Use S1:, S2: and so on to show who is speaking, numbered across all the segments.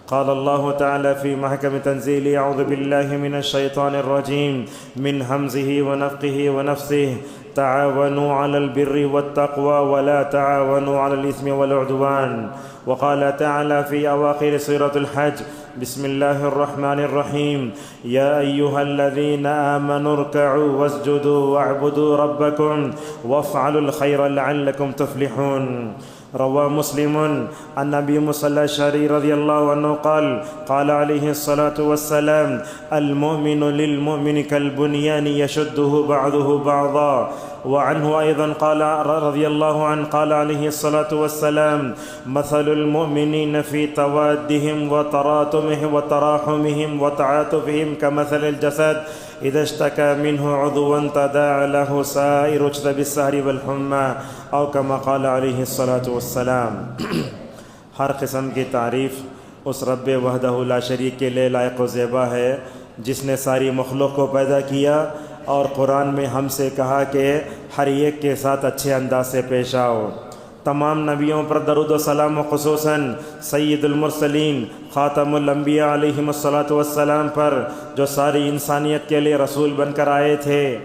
S1: قال الله تعالى في محكم تنزيله: أعوذ بالله من الشيطان الرجيم من همزه ونفخه ونفثه: تعاونوا على البر والتقوى ولا تعاونوا على الإثم والعدوان. وقال تعالى في أواخر سورة الحج: بسم الله الرحمن الرحيم: يا أيها الذين آمنوا اركعوا واسجدوا واعبدوا ربكم وافعلوا الخير لعلكم تفلحون. روى مسلم عن أبي موسى الأشعري رضي الله عنه قال: قال عليه الصلاة والسلام: المؤمن للمؤمن كالبنيان يشده بعضه بعضا. وعنه أيضا قال رضي الله عنه قال عليه الصلاة والسلام: مثل المؤمنين في توادهم وتراحمهم وتعاطفهم كمثل الجسد إذا اشتكى منه عضوا تداعى له سائر الجسد بالسهر والحمى أو كما قال عليه الصلاة والسلام. ہر قسم کی تعریف اس رب وحدہ لا شریک کے لئے لائق و زیبا ہے جس نے ساری مخلوق کو پیدا کیا اور قرآن میں ہم سے کہا کہ ہر ایک کے ساتھ اچھے انداز سے پیش آؤ. تمام نبیوں پر درود و سلام و خصوصاً سید المرسلین خاتم الانبیاء علیہم الصلاۃ والسلام پر جو ساری انسانیت کے لیے رسول بن کر آئے تھے.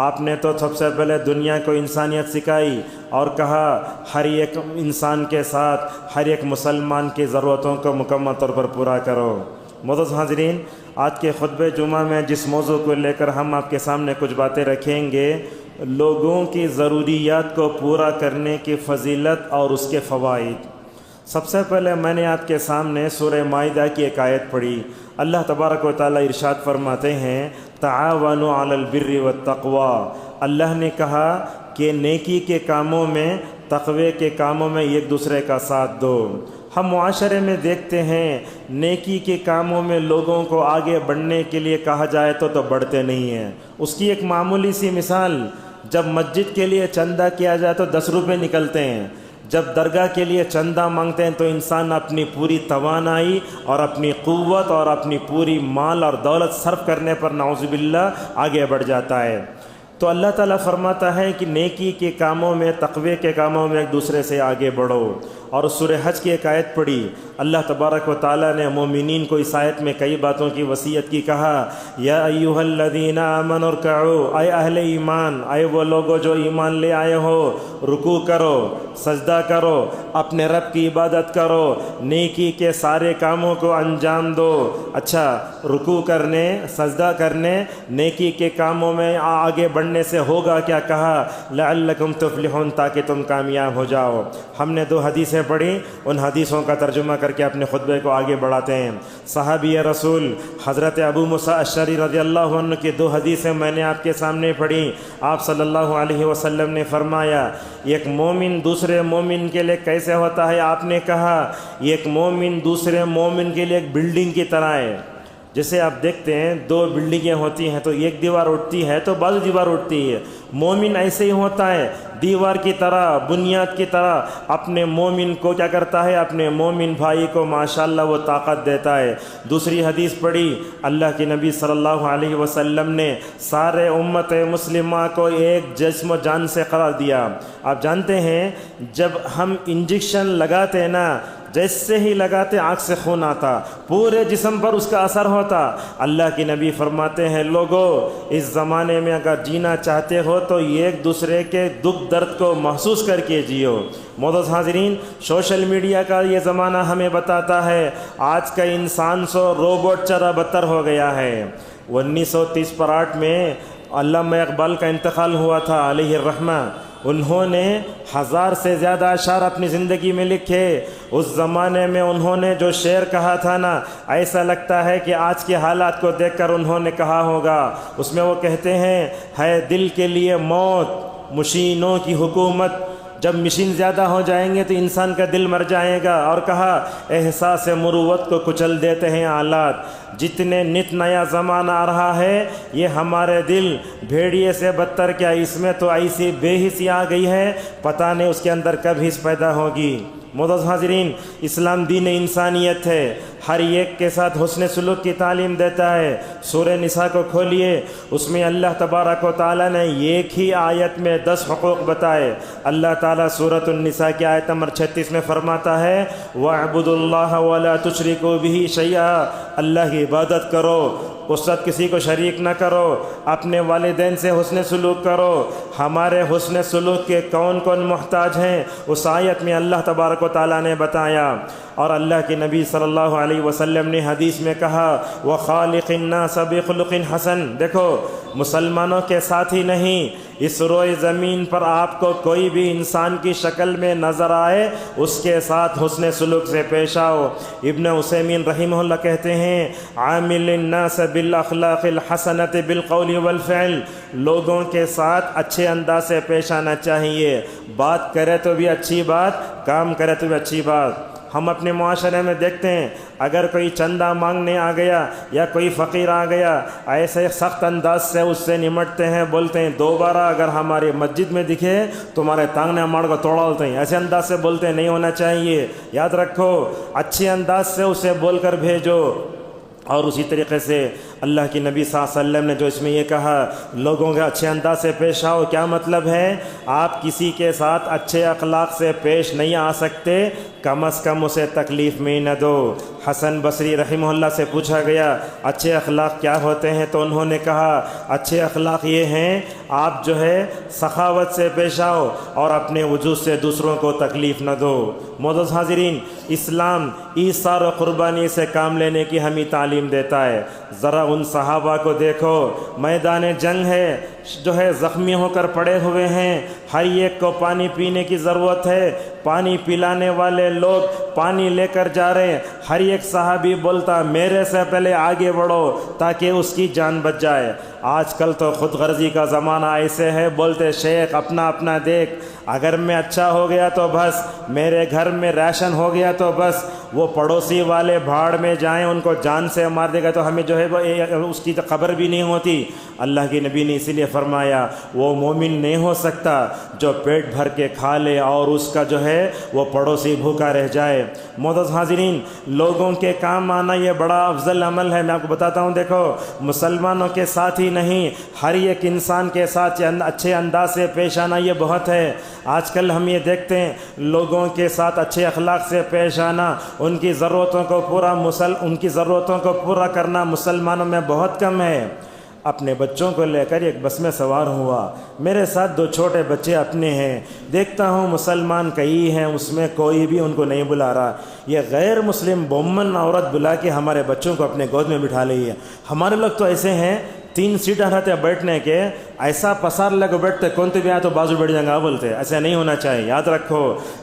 S1: آپ نے تو سب سے پہلے دنیا کو انسانیت سکھائی اور کہا ہر ایک انسان کے ساتھ ہر ایک مسلمان کی ضرورتوں کو مکمل طور پر پورا کرو. معزز حاضرین، آج کے خطبہ جمعہ میں جس موضوع کو لے کر ہم آپ کے سامنے کچھ باتیں رکھیں گے، لوگوں کی ضروریات کو پورا کرنے کی فضیلت اور اس کے فوائد. سب سے پہلے میں نے آپ کے سامنے سورہ مائدہ کی ایک آیت پڑھی. اللہ تبارک و تعالی ارشاد فرماتے ہیں: تعاونوا علی البر والتقوی. اللہ نے کہا کہ نیکی کے کاموں میں، تقوی کے کاموں میں ایک دوسرے کا ساتھ دو. ہم معاشرے میں دیکھتے ہیں نیکی کے کاموں میں لوگوں کو آگے بڑھنے کے لیے کہا جائے تو بڑھتے نہیں ہیں. اس کی ایک معمولی سی مثال: جب مسجد کے لیے چندہ کیا جائے تو 10 روپے نکلتے ہیں. جب درگاہ کے لیے چندہ مانگتے ہیں تو انسان اپنی پوری توانائی اور اپنی قوت اور اپنی پوری مال اور دولت صرف کرنے پر نعوذ باللہ آگے بڑھ جاتا ہے. تو اللہ تعالیٰ فرماتا ہے کہ نیکی کے کاموں میں، تقوی کے کاموں میں ایک دوسرے سے آگے بڑھو. اور سورہ حج کی ایک آیت پڑھی. اللہ تبارک و تعالیٰ نے مومنین کو اس آیت میں کئی باتوں کی وصیت کی. کہا: یا ایھا الذین آمنوا ارکعوا، اے اہل ایمان، اے وہ لوگو جو ایمان لے آئے ہو، رکوع کرو، سجدہ کرو، اپنے رب کی عبادت کرو، نیکی کے سارے کاموں کو انجام دو. اچھا، رکوع کرنے، سجدہ کرنے، نیکی کے کاموں میں آگے بڑھنے سے ہوگا کیا؟ کہا: لعلکم تفلحون، تاکہ تم کامیاب ہو جاؤ. ہم نے 2 حدیثیں پڑھی، ان حدیثوں کا ترجمہ کر کے اپنے خطبے کو آگے بڑھاتے ہیں. صحابی رسول حضرت ابو موسیٰ اشعری رضی اللہ عنہ کی 2 حدیثیں میں نے آپ کے سامنے پڑھی. آپ صلی اللہ علیہ وسلم نے فرمایا: ایک مومن دوسرے مومن کے لیے کیسے ہوتا ہے؟ آپ نے کہا ایک مومن دوسرے مومن کے لیے ایک بلڈنگ کی طرح ہے. جیسے آپ دیکھتے ہیں 2 بلڈنگیں ہوتی ہیں تو ایک دیوار اٹھتی ہے تو بازو دیوار اٹھتی ہے. مومن ایسے ہی ہوتا ہے، دیوار کی طرح، بنیاد کی طرح اپنے مومن کو کیا کرتا ہے؟ اپنے مومن بھائی کو ماشاءاللہ وہ طاقت دیتا ہے. دوسری حدیث پڑھی، اللہ کے نبی صلی اللہ علیہ وسلم نے سارے امت مسلمہ کو ایک جسم و جان سے قرار دیا. آپ جانتے ہیں جب ہم انجیکشن لگاتے ہیں نا، جیسے ہی لگاتے آنکھ سے خون آتا، پورے جسم پر اس کا اثر ہوتا. اللہ کے نبی فرماتے ہیں لوگو اس زمانے میں اگر جینا چاہتے ہو تو ایک دوسرے کے دکھ درد کو محسوس کر کے جیو. معزز حاضرین، سوشل میڈیا کا یہ زمانہ ہمیں بتاتا ہے آج کا انسان روبوٹ چرا بدتر ہو گیا ہے. 1930 میں علامہ اقبال کا انتقال ہوا تھا علیہ الرحمہ. انہوں نے 1000 سے زیادہ اشعار اپنی زندگی میں لکھے. اس زمانے میں انہوں نے جو شعر کہا تھا نا، ایسا لگتا ہے کہ آج کے حالات کو دیکھ کر انہوں نے کہا ہوگا. اس میں وہ کہتے ہیں: ہے دل کے لیے موت مشینوں کی حکومت، جب مشین زیادہ ہو جائیں گے تو انسان کا دل مر جائے گا. اور کہا احساس مروت کو کچل دیتے ہیں آلات. جتنے نت نیا زمانہ آ رہا ہے یہ ہمارے دل بھیڑیے سے بدتر، کیا اس میں تو ایسی بے حسی آ گئی ہے پتہ نہیں اس کے اندر کب حس پیدا ہوگی. معزز حاضرین، اسلام دین انسانیت ہے، ہر ایک کے ساتھ حسن سلوک کی تعلیم دیتا ہے۔ سورہ نساء کو کھولیے، اس میں اللہ تبارک و تعالیٰ نے ایک ہی آیت میں 10 حقوق بتائے۔ اللہ تعالیٰ سورۃ النساء کی آیت نمبر 36 میں فرماتا ہے وَاعْبُدُوا اللَّهَ وَلَا تُشْرِكُوا بِهِ شَيْئًا، اللہ کی عبادت کرو، اس ساتھ کسی کو شریک نہ کرو، اپنے والدین سے حسن سلوک کرو۔ ہمارے حسن سلوک کے کون کون محتاج ہیں اس آیت میں اللہ تبارک و تعالیٰ نے بتایا۔ اور اللہ کے نبی صلی اللہ علیہ وسلم نے حدیث میں کہا وَخَالِقِ النَّاسَ بِخُلُقٍ حَسَن، دیکھو مسلمانوں کے ساتھ ہی نہیں، اس روئے زمین پر آپ کو کوئی بھی انسان کی شکل میں نظر آئے اس کے ساتھ حسن سلوک سے پیش آؤ۔ ابن عثیمین رحمہ اللہ کہتے ہیں عامل الناس بالاخلاق الحسنۃ بالقول والفعل، لوگوں کے ساتھ اچھے انداز سے پیش آنا چاہیے، بات کرے تو بھی اچھی بات، کام کرے تو بھی اچھی بات۔ ہم اپنے معاشرے میں دیکھتے ہیں اگر کوئی چندہ مانگنے آ گیا یا کوئی فقیر آ گیا، ایسے سخت انداز سے اس سے نمٹتے ہیں، بولتے ہیں دوبارہ اگر ہماری مسجد میں دکھے تمہارے تانگنے مار کو توڑا ہوتے ہیں، ایسے انداز سے بولتے ہیں، نہیں ہونا چاہیے۔ یاد رکھو اچھے انداز سے اسے بول کر بھیجو۔ اور اسی طریقے سے اللہ کی نبی صلی اللہ علیہ وسلم نے جو اس میں یہ کہا لوگوں کے اچھے انداز سے پیش آؤ، کیا مطلب ہے؟ آپ کسی کے ساتھ اچھے اخلاق سے پیش نہیں آ سکتے، کم از کم اسے تکلیف میں نہ دو۔ حسن بصری رحمہ اللہ سے پوچھا گیا اچھے اخلاق کیا ہوتے ہیں، تو انہوں نے کہا اچھے اخلاق یہ ہیں آپ جو ہے سخاوت سے پیش آؤ اور اپنے وجود سے دوسروں کو تکلیف نہ دو۔ معزز حاضرین، اسلام ایثار و قربانی سے کام لینے کی ہمیں تعلیم دیتا ہے۔ ذرا ان صحابہ کو دیکھو، میدان جنگ ہے، جو ہے زخمی ہو کر پڑے ہوئے ہیں، ہر ایک کو پانی پینے کی ضرورت ہے، پانی پلانے والے لوگ پانی لے کر جا رہے ہیں، ہر ایک صحابی بولتا میرے سے پہلے آگے بڑھو تاکہ اس کی جان بچ جائے۔ آج کل تو خود غرضی کا زمانہ ایسے ہے، بولتے شیخ اپنا اپنا دیکھ، اگر میں اچھا ہو گیا تو بس، میرے گھر میں ریشن ہو گیا تو بس، وہ پڑوسی والے بھاڑ میں جائیں ان کو جان سے مار دے گا تو ہمیں جو ہے وہ اس کی خبر بھی نہیں ہوتی۔ اللہ کے نبی نے اسی لیے فرمایا وہ مومن نہیں ہو سکتا جو پیٹ بھر کے کھا لے اور اس کا جو ہے وہ پڑوسی بھوکا رہ جائے۔ معزز حاضرین، لوگوں کے کام آنا یہ بڑا افضل عمل ہے۔ میں آپ کو بتاتا ہوں، دیکھو مسلمانوں کے ساتھ ہی نہیں، ہر ایک انسان کے ساتھ اچھے انداز سے پیش آنا یہ بہت ہے۔ آج کل ہم یہ دیکھتے ہیں لوگوں کے ساتھ اچھے اخلاق سے پیش آنا، ان کی ضرورتوں کو پورا کرنا مسلمانوں میں بہت کم ہے۔ اپنے بچوں کو لے کر ایک بس میں سوار ہوا، میرے ساتھ 2 چھوٹے بچے اپنے ہیں، دیکھتا ہوں مسلمان کئی ہیں، اس میں کوئی بھی ان کو نہیں بلا رہا۔ یہ غیر مسلم بومن عورت بلا کے ہمارے بچوں کو اپنے گود میں بٹھا لی ہے۔ ہمارے لوگ تو ایسے ہیں 3 سیٹیں رہتے بیٹھنے کے، ایسا پسار لگے بیٹھتے کون تو بھی آئے تو بازو بیٹھ جائیں گا بولتے، ایسا نہیں ہونا چاہیے۔ یاد رکھو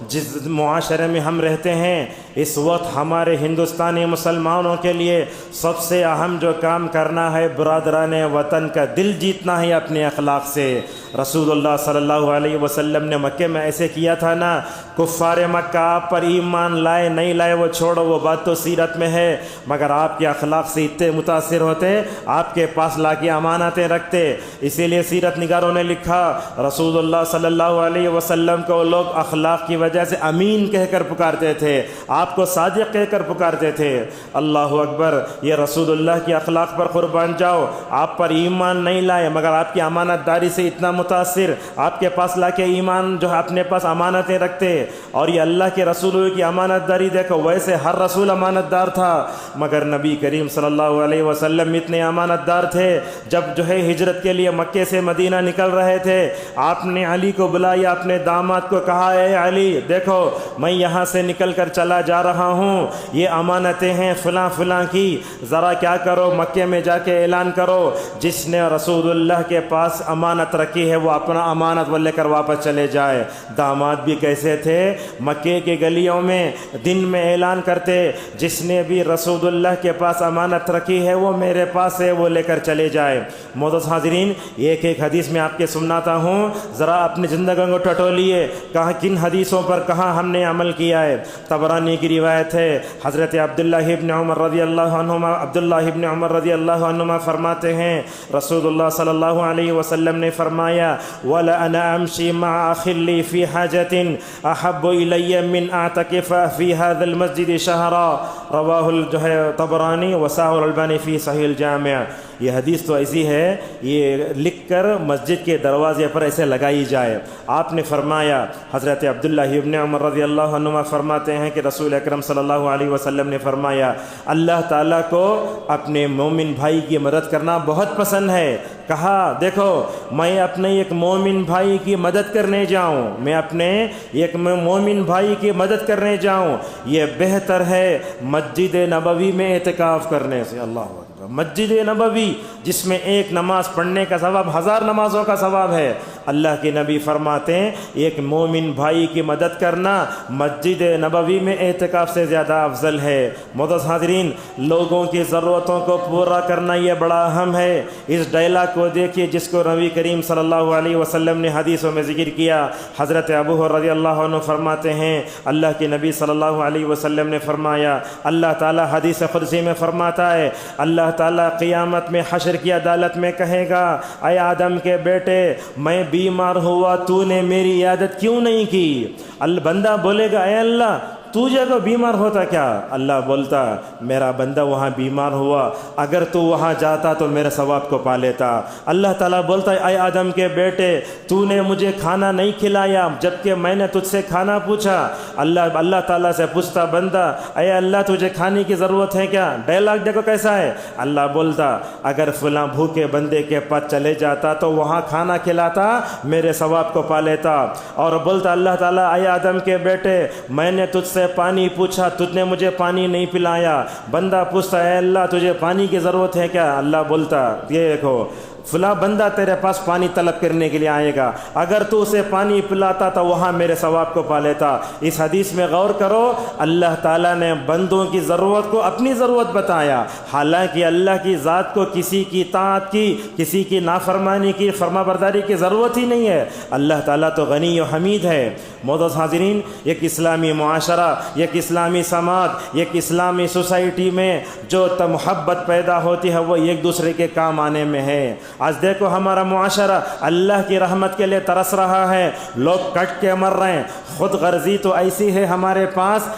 S1: جس معاشرے میں ہم رہتے ہیں اس وقت ہمارے ہندوستانی مسلمانوں کے لیے سب سے اہم جو کام کرنا ہے برادران وطن کا دل جیتنا ہے اپنے اخلاق سے۔ رسول اللہ صلی اللہ علیہ وسلم نے مکے میں ایسے کیا تھا نا، کفار مکہ آپ پر ایمان لائے نہیں لائے وہ چھوڑو، وہ بات تو سیرت میں ہے، مگر آپ کے اخلاق سے اتنے متاثر ہوتے آپ کے پاس لا کے امانتیں رکھتے۔ اسی لیے سیرت نگاروں نے لکھا رسول اللہ صلی اللہ علیہ وسلم کو لوگ اخلاق کی وجہ سے امین کہہ کر پکارتے تھے، آپ کو صادق کہہ کر پکارتے تھے۔ اللہ اکبر، یہ رسول اللہ کی اخلاق پر قربان جاؤ، آپ پر ایمان نہیں لائے مگر آپ کی امانت داری سے اتنا متاثر، آپ کے پاس لا کے ایمان جو ہے اپنے پاس امانتیں رکھتے۔ اور یہ اللہ کے رسول کی امانت داری دیکھو، ویسے ہر رسول امانت دار تھا مگر نبی کریم صلی اللہ علیہ وسلم اتنے امانت دار تھے، جب جو ہے ہجرت کے لیے مکے سے مدینہ نکل رہے تھے آپ نے علی کو بلایا، اپنے داماد کو کہا اے علی دیکھو میں یہاں سے نکل کر چلا جا رہا ہوں، یہ امانتیں ہیں فلاں فلاں کی، ذرا کیا کرو مکے میں جا کے اعلان کرو جس نے رسول اللہ کے پاس امانت رکھی ہے وہ اپنا امانت وہ لے کر واپس چلے جائے۔ داماد بھی کیسے تھے، مکے کے گلیوں میں دن میں اعلان کرتے جس نے بھی رسول اللہ کے پاس امانت رکھی ہے وہ میرے پاس ہے، وہ لے کر چلے جائے۔ معزز حاضرین، یہ ایک ایک حدیث میں آپ کے سناتا ہوں، ذرا اپنی زندگیوں کو ٹٹولیے، کہاں کن حدیثوں پر کہاں ہم نے عمل کیا ہے۔ طبرانی کی روایت ہے، حضرت عبداللہ ابن عمر رضی اللہ عنہما فرماتے ہیں، رسول اللہ صلی اللہ علیہ وسلم نے فرمایا، وَلَأَنَا أَمْشِي مَعَ أَخٍ لِّي فِي حَاجَةٍ أَحَبُّ إِلَيَّ مِنْ أَعْتَكِفَ فِي هَذَا الْمَسْجِدِ شَهْرًا، رواہ طبرانی وصححہ الالبانی فی صحیح الجامع۔ یہ حدیث تو ایسی ہے، یہ لکھ کر مسجد کے دروازے پر ایسے لگائی جائے۔ آپ نے فرمایا، حضرت عبداللہ ابن عمر رضی اللہ عنہما فرماتے ہیں کہ رسول اکرم صلی اللہ علیہ وسلم نے فرمایا، اللہ تعالیٰ کو اپنے مومن بھائی کی مدد کرنا بہت پسند ہے۔ کہا دیکھو، میں اپنے ایک مومن بھائی کی مدد کرنے جاؤں، میں اپنے ایک مومن بھائی کی مدد کرنے جاؤں، یہ بہتر ہے مسجد نبوی میں اعتکاف کرنے سے۔ اللہ اکبر، مسجد نبوی جس میں ایک نماز پڑھنے کا ثواب 1000 نمازوں کا ثواب ہے۔ اللہ کے نبی فرماتے ہیں، ایک مومن بھائی کی مدد کرنا مسجد نبوی میں اعتکاف سے زیادہ افضل ہے۔ معزز حاضرین، لوگوں کی ضرورتوں کو پورا کرنا یہ بڑا اہم ہے۔ اس ڈائلاگ کو دیکھیے جس کو نبی کریم صلی اللہ علیہ وسلم نے حدیثوں میں ذکر کیا۔ حضرت ابو ہریرہ رضی اللہ عنہ فرماتے ہیں، اللہ کے نبی صلی اللہ علیہ وسلم نے فرمایا، اللہ تعالیٰ حدیث قدسی میں فرماتا ہے، اللہ تعالیٰ قیامت میں حشر کی عدالت میں کہے گا، اے آدم کے بیٹے، میں بیمار ہوا، تو نے میری عیادت کیوں نہیں کی؟ بندہ بولے گا، اے اللہ تجھے کو بیمار ہوتا کیا؟ اللہ بولتا، میرا بندہ وہاں بیمار ہوا، اگر تو وہاں جاتا تو میرے ثواب کو پا لیتا۔ اللہ تعالیٰ بولتا ہے، اے آدم کے بیٹے، تو نے مجھے کھانا نہیں کھلایا جبکہ میں نے تجھ سے کھانا پوچھا۔ اللہ تعالیٰ سے پوچھتا بندہ، اے اللہ تجھے کھانے کی ضرورت ہے کیا؟ ڈائلاگ دیکھو کیسا ہے۔ اللہ بولتا، اگر فلاں بھوکے بندے کے پاس چلے جاتا تو وہاں کھانا کھلاتا، میرے ثواب کو پا لیتا۔ اور بولتا اللہ تعالیٰ، اے آدم کے بیٹے، میں نے تجھ سے پانی پوچھا، تجھ نے مجھے پانی نہیں پلایا۔ بندہ پوچھتا ہے، اے اللہ تجھے پانی کی ضرورت ہے کیا؟ اللہ بولتا، یہ دیکھو فلاں بندہ تیرے پاس پانی طلب کرنے کے لیے آئے گا، اگر تو اسے پانی پلاتا تو وہاں میرے ثواب کو پا لیتا۔ اس حدیث میں غور کرو، اللہ تعالیٰ نے بندوں کی ضرورت کو اپنی ضرورت بتایا، حالانکہ اللہ کی ذات کو کسی کی طاعت کی، کسی کی نافرمانی کی، فرما برداری کی ضرورت ہی نہیں ہے۔ اللہ تعالیٰ تو غنی و حمید ہے۔ معزز حاضرین، ایک اسلامی معاشرہ، ایک اسلامی سماج، ایک اسلامی سوسائٹی میں جو محبت پیدا ہوتی ہے وہ ایک دوسرے کے کام آنے میں ہے۔ آج دیکھو ہمارا معاشرہ اللہ کی رحمت کے لیے ترس رہا ہے، لوگ کٹ کے مر رہے ہیں۔ خود غرضی تو ایسی ہے ہمارے پاس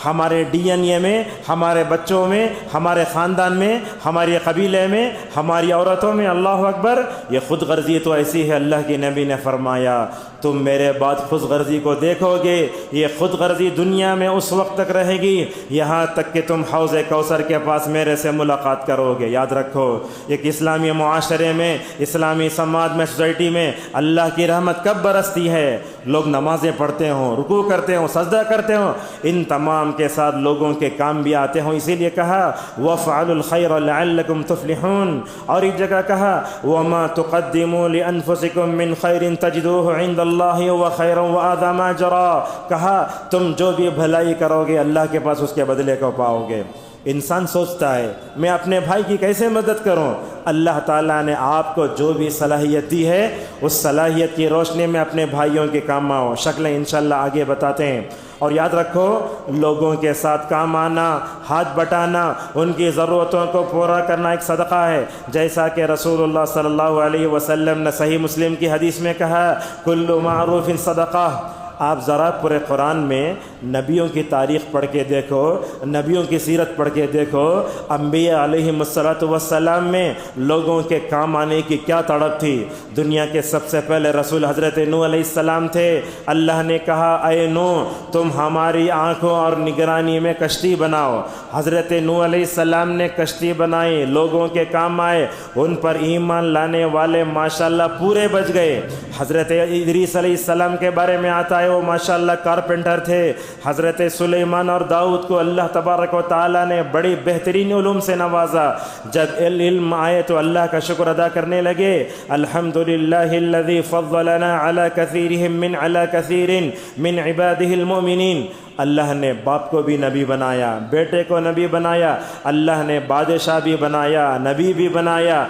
S1: ہمارے ڈی این اے میں، ہمارے بچوں میں، ہمارے خاندان میں، ہمارے قبیلے میں، ہماری عورتوں میں، اللہ اکبر، یہ خود غرضی تو ایسی ہے۔ اللہ کے نبی نے فرمایا، تم میرے بعد خود غرضی کو دیکھو گے، یہ خود غرضی دنیا میں اس وقت تک رہے گی یہاں تک کہ تم حوض کوثر کے پاس میرے سے ملاقات کرو گے۔ یاد رکھو، ایک اسلامی معاشرے میں، اسلامی سماج میں، سوسائٹی میں اللہ کی رحمت کب برستی ہے؟ لوگ نمازیں پڑھتے ہوں، رکوع کرتے ہوں، سجدہ کرتے ہوں، ان تمام کے ساتھ لوگوں کے کام بھی آتے ہوں۔ اسی لیے کہا وَافْعَلُوا الْخَيْرَ لَعَلَّكُمْ تُفْلِحُونَ، اور ایک جگہ کہا وَمَا تُقَدِّمُوا لِأَنفُسِكُم مِّن خَيْرٍ تَجِدُوهُ عِندَ اللَّهِ هُوَ خَيْرًا وَأَعْظَمَ أَجْرًا، کہا تم جو بھی بھلائی کرو گے اللہ کے پاس اس کے بدلے کو پاؤ گے۔ انسان سوچتا ہے میں اپنے بھائی کی کیسے مدد کروں؟ اللہ تعالیٰ نے آپ کو جو بھی صلاحیت دی ہے اس صلاحیت کی روشنی میں اپنے بھائیوں کے کام آؤ۔ شکلیں انشاءاللہ آگے بتاتے ہیں۔ اور یاد رکھو، لوگوں کے ساتھ کام آنا، ہاتھ بٹانا، ان کی ضرورتوں کو پورا کرنا ایک صدقہ ہے، جیسا کہ رسول اللہ صلی اللہ علیہ وسلم نے صحیح مسلم کی حدیث میں کہا، کل معروف صدقہ۔ آپ ذرا پورے قرآن میں نبیوں کی تاریخ پڑھ کے دیکھو، نبیوں کی سیرت پڑھ کے دیکھو، انبیاء علیہم السلام میں لوگوں کے کام آنے کی کیا تڑپ تھی۔ دنیا کے سب سے پہلے رسول حضرت نوح علیہ السلام تھے۔ اللہ نے کہا، اے نوح تم ہماری آنکھوں اور نگرانی میں کشتی بناؤ۔ حضرت نوح علیہ السلام نے کشتی بنائی، لوگوں کے کام آئے، ان پر ایمان لانے والے ماشاءاللہ پورے بچ گئے۔ حضرت ادریس علیہ السلام کے بارے میں آتا ہے، وہ ماشاءاللہ کارپینٹر تھے۔ حضرت سلیمان اور داؤد کو اللہ تبارک و تعالیٰ نے بڑی بہترین علوم سے نوازا۔ جب علم آئے تو اللہ کا شکر ادا کرنے لگے، الحمدللہ الذی فضلنا علی کثیر من عبادہ المؤمنین۔ اللہ نے باپ کو بھی نبی بنایا، بیٹے کو نبی بنایا، اللہ نے بادشاہ بھی بنایا، نبی بھی بنایا،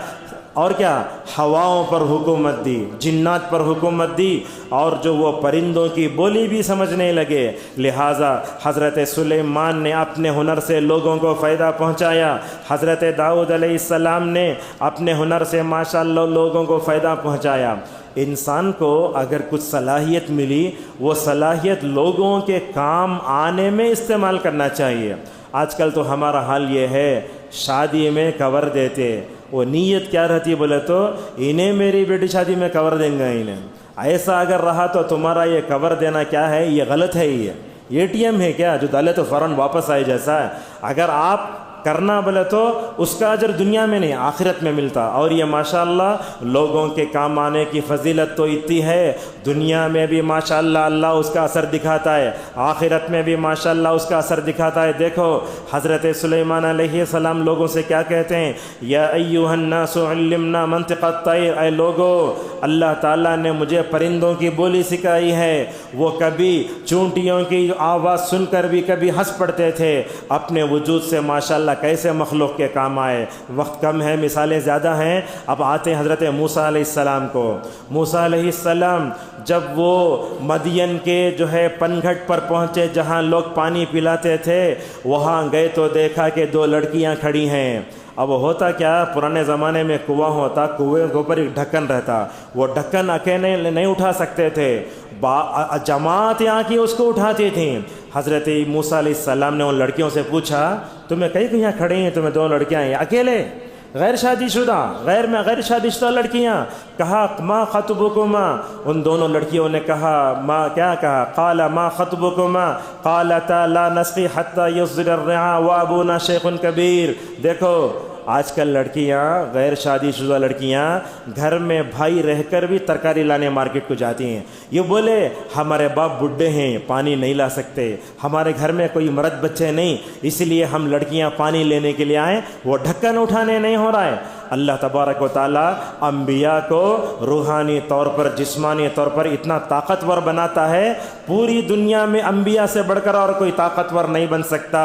S1: اور کیا ہواؤں پر حکومت دی، جنات پر حکومت دی، اور جو وہ پرندوں کی بولی بھی سمجھنے لگے۔ لہٰذا حضرت سلیمان نے اپنے ہنر سے لوگوں کو فائدہ پہنچایا، حضرت داؤد علیہ السلام نے اپنے ہنر سے ماشاءاللہ لوگوں کو فائدہ پہنچایا۔ انسان کو اگر کچھ صلاحیت ملی، وہ صلاحیت لوگوں کے کام آنے میں استعمال کرنا چاہیے۔ آج کل تو ہمارا حال یہ ہے، شادی میں کور دیتے، وہ نیت کیا رہتی بولے تو انہیں میری بیٹی شادی میں کور دیں گا انہیں۔ ایسا اگر رہا تو تمہارا یہ کور دینا کیا ہے، یہ غلط ہے، یہ ATM ہے کیا جو ڈالے تو فوراً واپس آئے جیسا ہے۔ اگر آپ کرنا بولے تو اس کا اجر دنیا میں نہیں آخرت میں ملتا۔ اور یہ ماشاءاللہ لوگوں کے کام آنے کی فضیلت تو اتنی ہے، دنیا میں بھی ماشاءاللہ اللہ اس کا اثر دکھاتا ہے، آخرت میں بھی ماشاءاللہ اس کا اثر دکھاتا ہے۔ دیکھو حضرت سلیمان علیہ السلام لوگوں سے کیا کہتے ہیں، یا ایھا الناس علمنا منطق الطیر، اے لوگو اللہ تعالیٰ نے مجھے پرندوں کی بولی سکھائی ہے۔ وہ کبھی چونٹیوں کی آواز سن کر بھی کبھی ہنس پڑتے تھے، اپنے وجود سے ماشاءاللہ کیسے مخلوق کے کام آئے۔ وقت کم ہے، مثالیں زیادہ ہیں، اب آتے ہیں حضرت موسیٰ علیہ السلام کو۔ موسیٰ علیہ السلام جب وہ مدین کے جو ہے پنگھٹ پر پہنچے جہاں لوگ پانی پلاتے تھے، وہاں گئے تو دیکھا کہ 2 لڑکیاں کھڑی ہیں۔ اب ہوتا کیا، پرانے زمانے میں کنواں ہوتا، کنویں کے اوپر ایک ڈھکن رہتا، وہ ڈھکن اکیلے نہیں اٹھا سکتے تھے، جماعت یہاں کی اس کو اٹھاتی تھیں۔ حضرت موسیٰ علیہ السلام نے ان لڑکیوں سے پوچھا، تمہیں کئی یہاں کھڑی ہیں، تمہیں 2 لڑکیاں ہیں اکیلے، غیر شادی شدہ، غیر شادی شدہ لڑکیاں؟ کہا ما خطبکما، ان دونوں لڑکیوں نے کہا ما کیا کہا، قال ما خطبکما قالتا لا نسقی حتی یصدر الرعاء وابونا شیخ کبیر۔ دیکھو آج کل لڑکیاں، غیر شادی شدہ لڑکیاں گھر میں بھائی رہ کر بھی ترکاری لانے مارکیٹ کو جاتی ہیں۔ یہ بولے ہمارے باپ بڈھے ہیں، پانی نہیں لا سکتے، ہمارے گھر میں کوئی مرد بچے نہیں، اس لیے ہم لڑکیاں پانی لینے کے لیے آئیں، وہ ڈھکن اٹھانے نہیں ہو رہا ہے۔ اللہ تبارک و تعالیٰ انبیاء کو روحانی طور پر، جسمانی طور پر اتنا طاقتور بناتا ہے، پوری دنیا میں انبیاء سے بڑھ کر اور کوئی طاقتور نہیں بن سکتا۔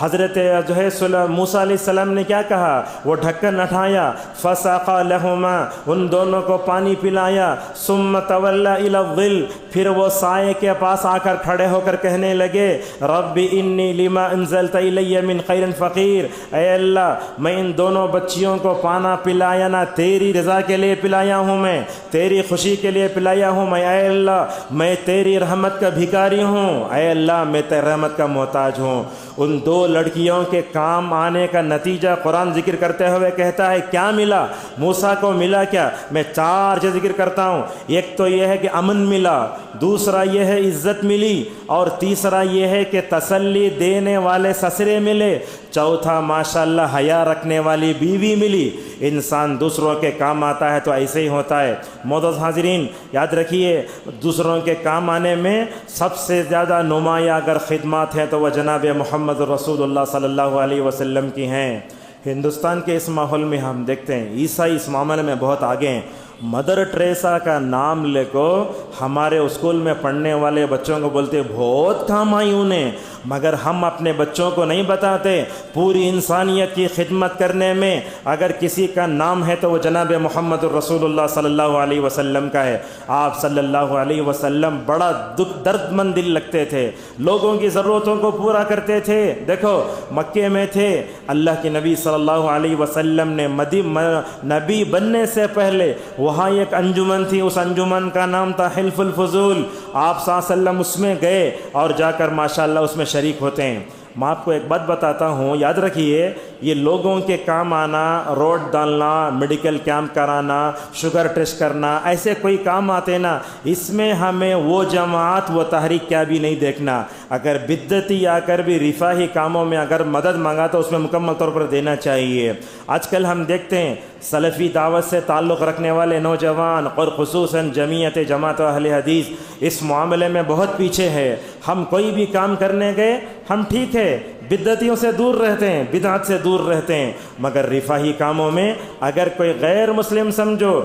S1: حضرت جو ہے موسیٰ علیہ السلام نے کیا کہا، وہ ڈھکن اٹھایا، فسقى لهما، ان دونوں کو پانی پلایا، ثم تولى الى الظل، پھر وہ سائے کے پاس آ کر کھڑے ہو کر کہنے لگے، رب انی لما انزلت الی من خیر فقیر، اے اللہ میں ان دونوں بچیوں کو پانا پلایا نہ تیری رضا کے لیے پلایا ہوں، میں تیری خوشی کے لیے پلایا ہوں، میں اے اللہ میں تیری رحمت کا بھکاری ہوں، اے اللہ میں تیری رحمت کا محتاج ہوں۔ ان 2 لڑکیوں کے کام آنے کا نتیجہ قرآن ذکر کرتے ہوئے کہتا ہے کیا ملا موسیٰ کو، ملا کیا؟ میں 4 چیز ذکر کرتا ہوں۔ ایک تو یہ ہے کہ امن ملا، دوسرا یہ ہے عزت ملی، اور تیسرا یہ ہے کہ تسلی دینے والے سسرے ملے، چوتھا ماشاءاللہ حیا رکھنے والی بیوی ملی۔ انسان دوسروں کے کام آتا ہے تو ایسے ہی ہوتا ہے۔ معزز حاضرین یاد رکھیے، دوسروں کے کام آنے میں سب سے زیادہ نمایاں اگر خدمات ہیں تو وہ جناب محمد رسول اللہ صلی اللہ علیہ وسلم کی ہیں۔ ہندوستان کے اس ماحول میں ہم دیکھتے ہیں عیسائی اس معاملے میں بہت آگے ہیں۔ مدر ٹریسا کا نام لے کو ہمارے اسکول میں پڑھنے والے بچوں کو بولتے بہت کام آئی انہیں، مگر ہم اپنے بچوں کو نہیں بتاتے پوری انسانیت کی خدمت کرنے میں اگر کسی کا نام ہے تو وہ جناب محمد رسول اللہ صلی اللہ علیہ وسلم کا ہے۔ آپ صلی اللہ علیہ وسلم بڑا درد مند دل لگتے تھے، لوگوں کی ضرورتوں کو پورا کرتے تھے۔ دیکھو مکے میں تھے، اللہ کے نبی صلی اللہ علیہ وسلم نے نبی بننے سے پہلے وہاں ایک انجمن تھی، اس انجمن کا نام تھا حلف الفضول۔ آپ صلی اللہ علیہ وسلم اس میں گئے اور جا کر ماشاءاللہ اس میں شریک ہوتے ہیں۔ میں آپ کو ایک بات بتاتا ہوں، یاد رکھیے یہ لوگوں کے کام آنا، روڈ ڈالنا، میڈیکل کیمپ کرانا، شوگر ٹیسٹ کرنا، ایسے کوئی کام آتے نا، اس میں ہمیں وہ جماعت وہ تحریک کیا بھی نہیں دیکھنا۔ اگر بدعتی آ کر بھی رفاہی کاموں میں اگر مدد مانگا تو اس میں مکمل طور پر دینا چاہیے۔ آج کل ہم دیکھتے ہیں سلفی دعوت سے تعلق رکھنے والے نوجوان اور خصوصاً جماعت اہل حدیث اس معاملے میں بہت پیچھے ہے۔ ہم کوئی بھی کام کرنے گئے، ہم ٹھیک ہے بدعتیوں سے دور رہتے ہیں، بدعت سے دور رہتے ہیں، مگر رفاہی کاموں میں اگر کوئی غیر مسلم سمجھو،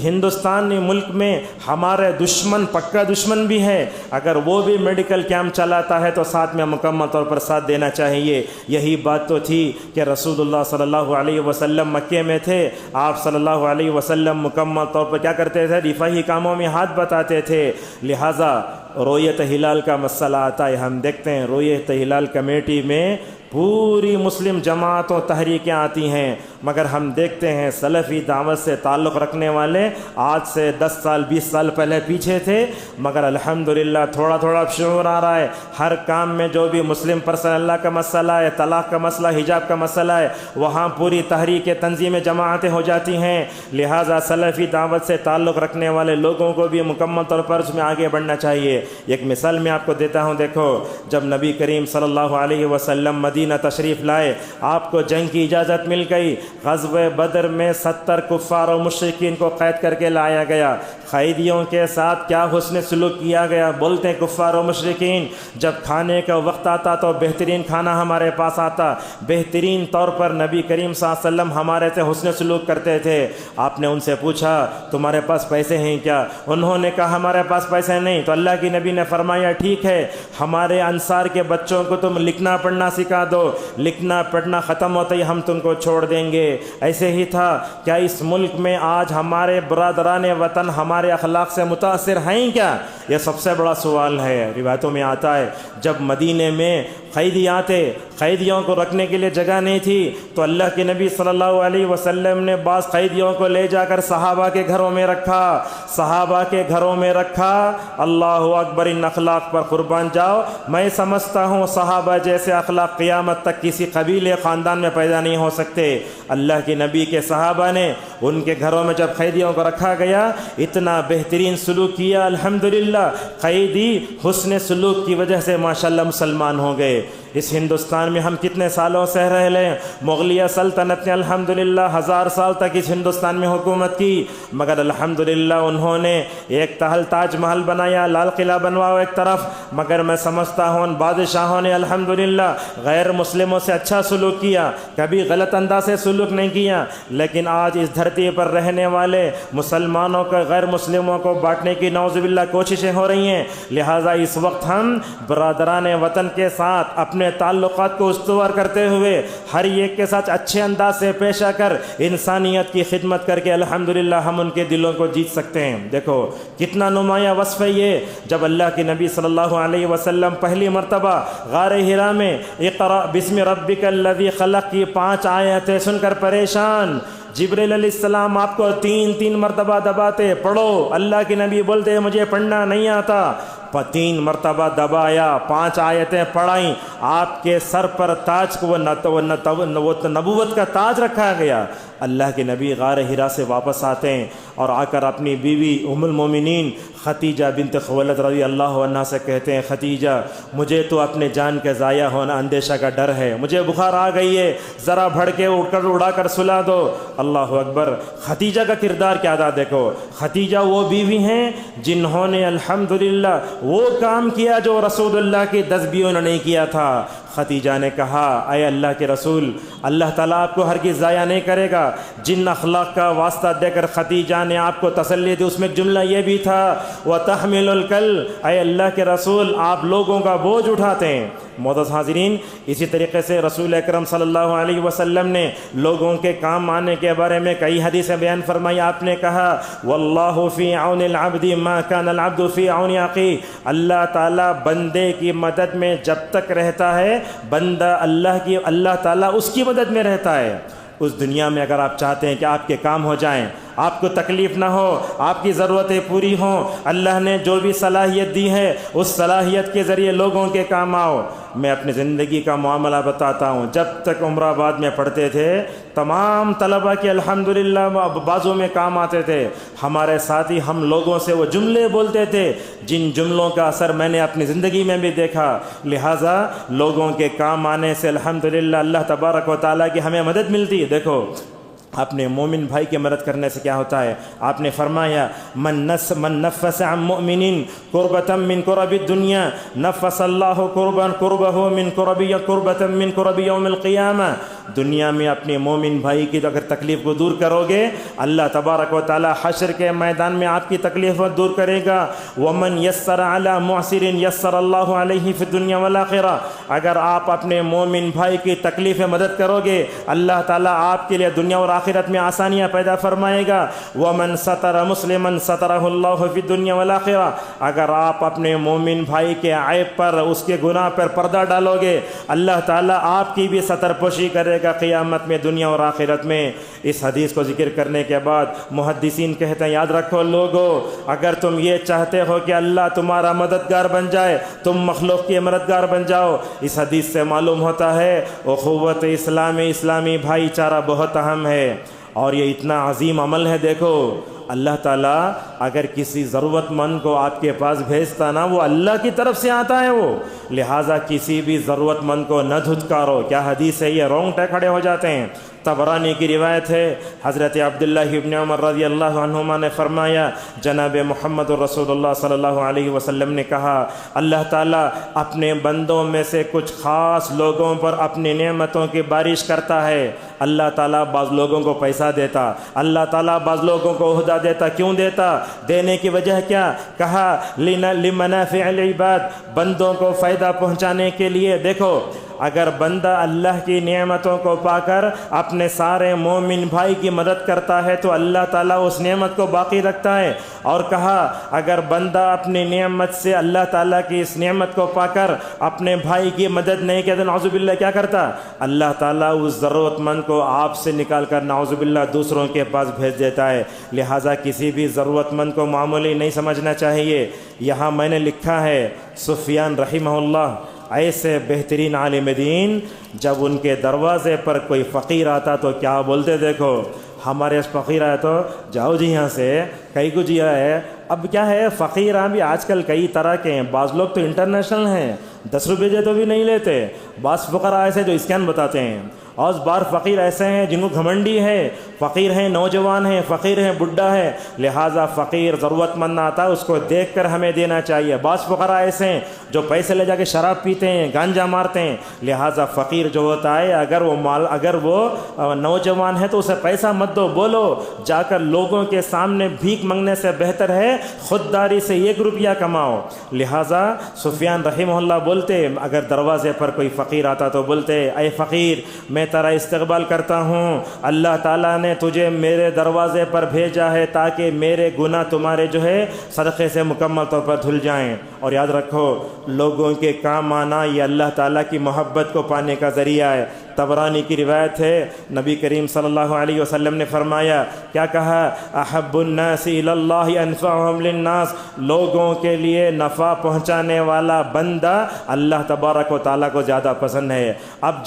S1: ہندوستانی ملک میں ہمارے دشمن، پکا دشمن بھی ہے، اگر وہ بھی میڈیکل کیمپ چلاتا ہے تو ساتھ میں مکمل طور پر ساتھ دینا چاہیے۔ یہی بات تو تھی کہ رسول اللہ صلی اللہ علیہ وسلم مکے میں تھے، آپ صلی اللہ علیہ وسلم مکمل طور پر کیا کرتے تھے؟ رفاہی کاموں میں ہاتھ بتاتے تھے۔ لہٰذا رؤیت ہلال کا مسئلہ آتا ہے، ہم دیکھتے ہیں رؤیت ہلال کمیٹی میں پوری مسلم جماعتوں تحریکیں آتی ہیں، مگر ہم دیکھتے ہیں سلفی دعوت سے تعلق رکھنے والے آج سے 10 سال 20 سال پہلے پیچھے تھے، مگر الحمدللہ تھوڑا تھوڑا شعور آ رہا ہے۔ ہر کام میں جو بھی مسلم پرسن اللہ کا مسئلہ ہے، طلاق کا مسئلہ، حجاب کا مسئلہ ہے، وہاں پوری تحریک تنظیم جماعتیں ہو جاتی ہیں۔ لہٰذا سلفی دعوت سے تعلق رکھنے والے لوگوں کو بھی مکمل طور پر اس میں آگے بڑھنا چاہیے۔ ایک مثال میں آپ کو دیتا ہوں، دیکھو جب نبی کریم صلی اللہ علیہ وسلم مدینہ تشریف لائے، آپ کو جنگ کی اجازت مل گئی۔ غزوہ بدر میں 70 کفار و مشرکین کو قید کر کے لایا گیا، قیدیوں کے ساتھ کیا حسن سلوک کیا گیا۔ بولتے ہیں کفار و مشرکین جب کھانے کا وقت آتا تو بہترین کھانا ہمارے پاس آتا، بہترین طور پر نبی کریم صلی اللہ علیہ وسلم ہمارے سے حسن سلوک کرتے تھے۔ آپ نے ان سے پوچھا تمہارے پاس پیسے ہیں کیا؟ انہوں نے کہا ہمارے پاس پیسے نہیں، تو اللہ کی نبی نے فرمایا ٹھیک ہے، ہمارے انصار کے بچوں کو تم لکھنا پڑھنا سکھا دو، لکھنا پڑھنا ختم ہوتا ہی ہم تم کو چھوڑ دیں گے۔ ایسے ہی تھا۔ کیا اس ملک میں آج ہمارے برادران وطن ہمارے اخلاق سے متاثر ہیں کیا؟ یہ سب سے بڑا سوال ہے۔ روایتوں میں آتا ہے جب مدینے میں قیدی آتے، قیدیوں کو رکھنے کے لیے جگہ نہیں تھی، تو اللہ کے نبی صلی اللہ علیہ وسلم نے بعض قیدیوں کو لے جا کر صحابہ کے گھروں میں رکھا، صحابہ کے گھروں میں رکھا۔ اللہ اکبر، ان اخلاق پر قربان جاؤ۔ میں سمجھتا ہوں صحابہ جیسے اخلاق قیامت تک کسی قبیلے خاندان میں پیدا نہیں ہو سکتے۔ اللہ کے نبی کے صحابہ نے ان کے گھروں میں جب قیدیوں کو رکھا گیا، اتنا بہترین سلوک کیا، الحمدللہ قیدی حسن سلوک کی وجہ سے ماشاءاللہ مسلمان ہو گئے۔ اس ہندوستان میں ہم کتنے سالوں سے رہ لیں، مغلیہ سلطنت نے الحمدللہ 1000 سال تک اس ہندوستان میں حکومت کی، مگر الحمدللہ انہوں نے ایک تاج محل بنایا، لال قلعہ بنواؤ ایک طرف، مگر میں سمجھتا ہوں ان بادشاہوں نے الحمدللہ غیر مسلموں سے اچھا سلوک کیا، کبھی غلط انداز سے سلوک نہیں کیا۔ لیکن آج اس دھرتی پر رہنے والے مسلمانوں کو غیر مسلموں کو بانٹنے کی نعوذ باللہ کوششیں ہو رہی ہیں۔ لہٰذا اس وقت ہم برادران وطن کے ساتھ اپنے تعلقات کو استوار کرتے ہوئے ہر ایک کے ساتھ اچھے انداز سے پیش آ کر انسانیت کی خدمت کر کے الحمدللہ ہم ان کے دلوں کو جیت سکتے ہیں۔ دیکھو کتنا نمایاں وصف ہے یہ، جب اللہ کے نبی صلی اللہ علیہ وسلم پہلی مرتبہ غار حرا میں اقرأ بسم ربک الذی خلق کی 5 آیتیں سن کر پریشان، جبریل علیہ السلام آپ کو 3 مرتبہ دباتے، پڑھو۔ اللہ کے نبی بولتے مجھے پڑھنا نہیں آتا، 3 مرتبہ دبایا، 5 آیتیں پڑھائیں، آپ کے سر پر تاج کو وہ نبوت کا تاج رکھا گیا۔ اللہ کے نبی غار حرا سے واپس آتے ہیں اور آ کر اپنی بیوی ام المومنین ختیجہ بنت خویلد رضی اللہ عنہا سے کہتے ہیں ختیجہ مجھے تو اپنے جان کے ضائع ہونا اندیشہ کا ڈر ہے، مجھے بخار آ گئی ہے، ذرا بھڑ کے اڑا کر سلا دو۔ اللہ اکبر، ختیجہ کا کردار کیا تھا دیکھو۔ ختیجہ وہ بیوی ہیں جنہوں نے الحمدللہ وہ کام کیا جو رسول اللہ کی 10 بیویوں نے نہیں کیا تھا۔ ختیجہ نے کہا اے اللہ کے رسول، اللہ تعالیٰ آپ کو ہرگز ضائع نہیں کرے گا۔ جن اخلاق کا واسطہ دے کر ختیجہ نے آپ کو تسلی دی، اس میں جملہ یہ بھی تھا وَتَحْمِلُ الْكَلْ، اے اللہ کے رسول آپ لوگوں کا بوجھ اٹھاتے ہیں۔ معزز حاضرین، اسی طریقے سے رسول اکرم صلی اللہ علیہ وسلم نے لوگوں کے کام آنے کے بارے میں کئی حدیثیں بیان فرمائی۔ آپ نے کہا واللہ فی عون العبد ما کان العبد فی عون اخیہ، اللہ تعالیٰ بندے کی مدد میں جب تک رہتا ہے بندہ اللہ تعالیٰ اس کی مدد میں رہتا ہے۔ اس دنیا میں اگر آپ چاہتے ہیں کہ آپ کے کام ہو جائیں، آپ کو تکلیف نہ ہو، آپ کی ضرورتیں پوری ہوں، اللہ نے جو بھی صلاحیت دی ہے اس صلاحیت کے ذریعے لوگوں کے کام آؤ۔ میں اپنی زندگی کا معاملہ بتاتا ہوں۔ جب تک عمر آباد میں پڑھتے تھے تمام طلبہ کے الحمدللہ بازوں میں کام آتے تھے۔ ہمارے ساتھی ہم لوگوں سے وہ جملے بولتے تھے جن جملوں کا اثر میں نے اپنی زندگی میں بھی دیکھا۔ لہٰذا لوگوں کے کام آنے سے الحمدللہ اللہ تبارک و تعالیٰ کی ہمیں مدد ملتی ہے۔ دیکھو اپنے مومن بھائی کی مدد کرنے سے کیا ہوتا ہے؟ آپ نے فرمایا من نفس عن مؤمن کربۃ من کرب الدنیا نفس اللہ کربہ من کربۃ من کرب یوم القیامہ۔ دنیا میں اپنے مومن بھائی کی اگر تکلیف کو دور کرو گے، اللہ تبارک و تعالی حشر کے میدان میں آپ کی تکلیف کو دور کرے گا۔ ومن یسر علی معسر یسر اللہ علیہ فی الدنیا والآخرہ۔ اگر آپ اپنے مومن بھائی کی تکلیف میں مدد کرو گے، اللہ تعالیٰ آپ کے لیے دنیا اور آخرت میں آسانیاں پیدا فرمائے گا۔ ومن ستر مسلما سترہ اللہ فی الدنیا والآخرہ۔ اگر آپ اپنے مومن بھائی کے عیب پر، اس کے گناہ پر پردہ ڈالو گے، اللہ تعالیٰ آپ کی بھی ستر پوشی کرے گا قیامت میں، دنیا اور آخرت میں۔ اس حدیث کو ذکر کرنے کے بعد محدثین کہتے ہیں یاد رکھو لوگو، اگر تم یہ چاہتے ہو کہ اللہ تمہارا مددگار بن جائے، تم مخلوق کے مددگار بن جاؤ۔ اس حدیث سے معلوم ہوتا ہے اخوت اسلامی بھائی چارہ بہت اہم ہے، اور یہ اتنا عظیم عمل ہے۔ دیکھو اللہ تعالیٰ اگر کسی ضرورت مند کو آپ کے پاس بھیجتا نا، وہ اللہ کی طرف سے آتا ہے وہ، لہٰذا کسی بھی ضرورت مند کو نہ دھتکارو۔ کیا حدیث ہے یہ؟ رونگٹے کھڑے ہو جاتے ہیں۔ طبرانی کی روایت ہے، حضرت عبداللہ ابن عمر رضی اللہ عنہما نے فرمایا جناب محمد رسول اللہ صلی اللہ علیہ وسلم نے کہا اللہ تعالیٰ اپنے بندوں میں سے کچھ خاص لوگوں پر اپنی نعمتوں کی بارش کرتا ہے۔ اللہ تعالیٰ بعض لوگوں کو پیسہ دیتا، اللہ تعالیٰ بعض لوگوں کو عہدہ دیتا۔ کیوں دیتا؟ دینے کی وجہ کیا؟ کہا لمنافع العباد، بندوں کو فائدہ پہنچانے کے لیے۔ دیکھو اگر بندہ اللہ کی نعمتوں کو پا کر اپنے سارے مومن بھائی کی مدد کرتا ہے تو اللہ تعالیٰ اس نعمت کو باقی رکھتا ہے۔ اور کہا اگر بندہ اپنی نعمت سے، اللہ تعالیٰ کی اس نعمت کو پا کر اپنے بھائی کی مدد نہیں کرتا، نعوذ باللہ کیا کرتا؟ اللہ تعالیٰ اس ضرورت مند کو آپ سے نکال کر نعوذ باللہ دوسروں کے پاس بھیج دیتا ہے۔ لہٰذا کسی بھی ضرورت مند کو معمولی نہیں سمجھنا چاہیے۔ یہاں میں نے لکھا ہے سفیان رحمہ اللہ ایسے بہترین عالم دین، جب ان کے دروازے پر کوئی فقیر آتا تو کیا بولتے؟ دیکھو ہمارے اس فقیر آئے تو جاؤ جی یہاں سے، کئی کچھ یہ ہے۔ اب کیا ہے، فقیراں بھی آج کل کئی طرح کے ہیں، بعض لوگ تو انٹرنیشنل ہیں، 10 روپے دے تو بھی نہیں لیتے، بعض فقراء ایسے جو اسکین بتاتے ہیں، اور بعض فقیر ایسے ہیں جن کو گھمنڈی ہے، فقیر ہیں نوجوان ہیں، فقیر ہیں بڈھا ہے، لہٰذا فقیر ضرورت مند آتا ہے اس کو دیکھ کر ہمیں دینا چاہیے۔ بعض فقراء ایسے ہیں جو پیسے لے جا کے شراب پیتے ہیں، گانجا مارتے ہیں، لہٰذا فقیر جو ہوتا ہے اگر وہ نوجوان ہے تو اسے پیسہ مت دو، بولو جا کر لوگوں کے سامنے بھیک منگنے سے بہتر ہے خودداری سے 1 روپیہ کماؤ۔ لہٰذا سفیان رحمہ اللہ بولتے اگر دروازے پر کوئی فقیر آتا تو بولتے اے فقیر میں تیرا استقبال کرتا ہوں، اللہ تعالیٰ نے تجھے میرے دروازے پر بھیجا ہے تاکہ میرے گناہ تمہارے جو ہے صدقے سے مکمل طور پر دھل جائیں۔ اور یاد رکھو لوگوں کے کام آنا یہ اللہ تعالیٰ کی محبت کو پانے کا ذریعہ ہے۔ طبرانی کی روایت ہے نبی کریم صلی اللہ علیہ وسلم نے فرمایا، کیا کہا؟ احب الناس الی اللہ انفعهم للناس، لوگوں کے لیے نفع پہنچانے والا بندہ اللہ تبارک و تعالیٰ کو زیادہ پسند ہے۔ اب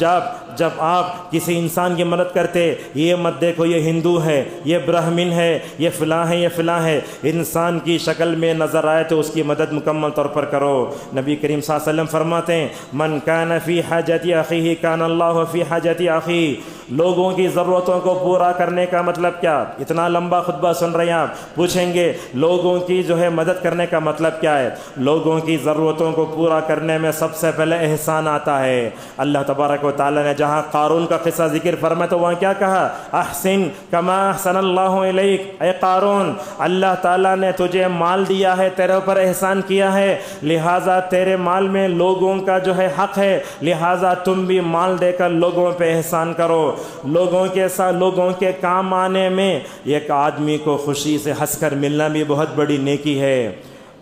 S1: جب آپ کسی انسان کی مدد کرتے، یہ مت دیکھو یہ ہندو ہے، یہ برہمن ہے، یہ فلاں ہے، یہ فلاں ہے، انسان کی شکل میں نظر آئے تو اس کی مدد مکمل طور پر کرو۔ نبی کریم صلی اللہ علیہ وسلم فرماتے ہیں من کان فی حاجت اخیہ کان اللہ فی حاجت اخی، لوگوں کی ضرورتوں کو پورا کرنے کا مطلب کیا؟ اتنا لمبا خطبہ سن رہے ہیں آپ، پوچھیں گے لوگوں کی جو ہے مدد کرنے کا مطلب کیا ہے؟ لوگوں کی ضرورتوں کو پورا کرنے میں سب سے پہلے احسان آتا ہے۔ اللہ تبارک و تعالیٰ نے جہاں قارون کا قصہ ذکر فرمایا تو وہاں کیا کہا؟ احسن کما احسن اللہ الیک، اے قارون اللہ تعالیٰ نے تجھے مال دیا ہے، تیرے اوپر احسان کیا ہے، لہٰذا تیرے مال میں لوگوں کا جو ہے حق ہے، لہٰذا تم بھی مال دے کر لوگوں پہ احسان کرو۔ لوگوں کے ساتھ لوگوں کے کام آنے میں ایک آدمی کو خوشی سے ہنس کر ملنا بھی بہت بڑی نیکی ہے۔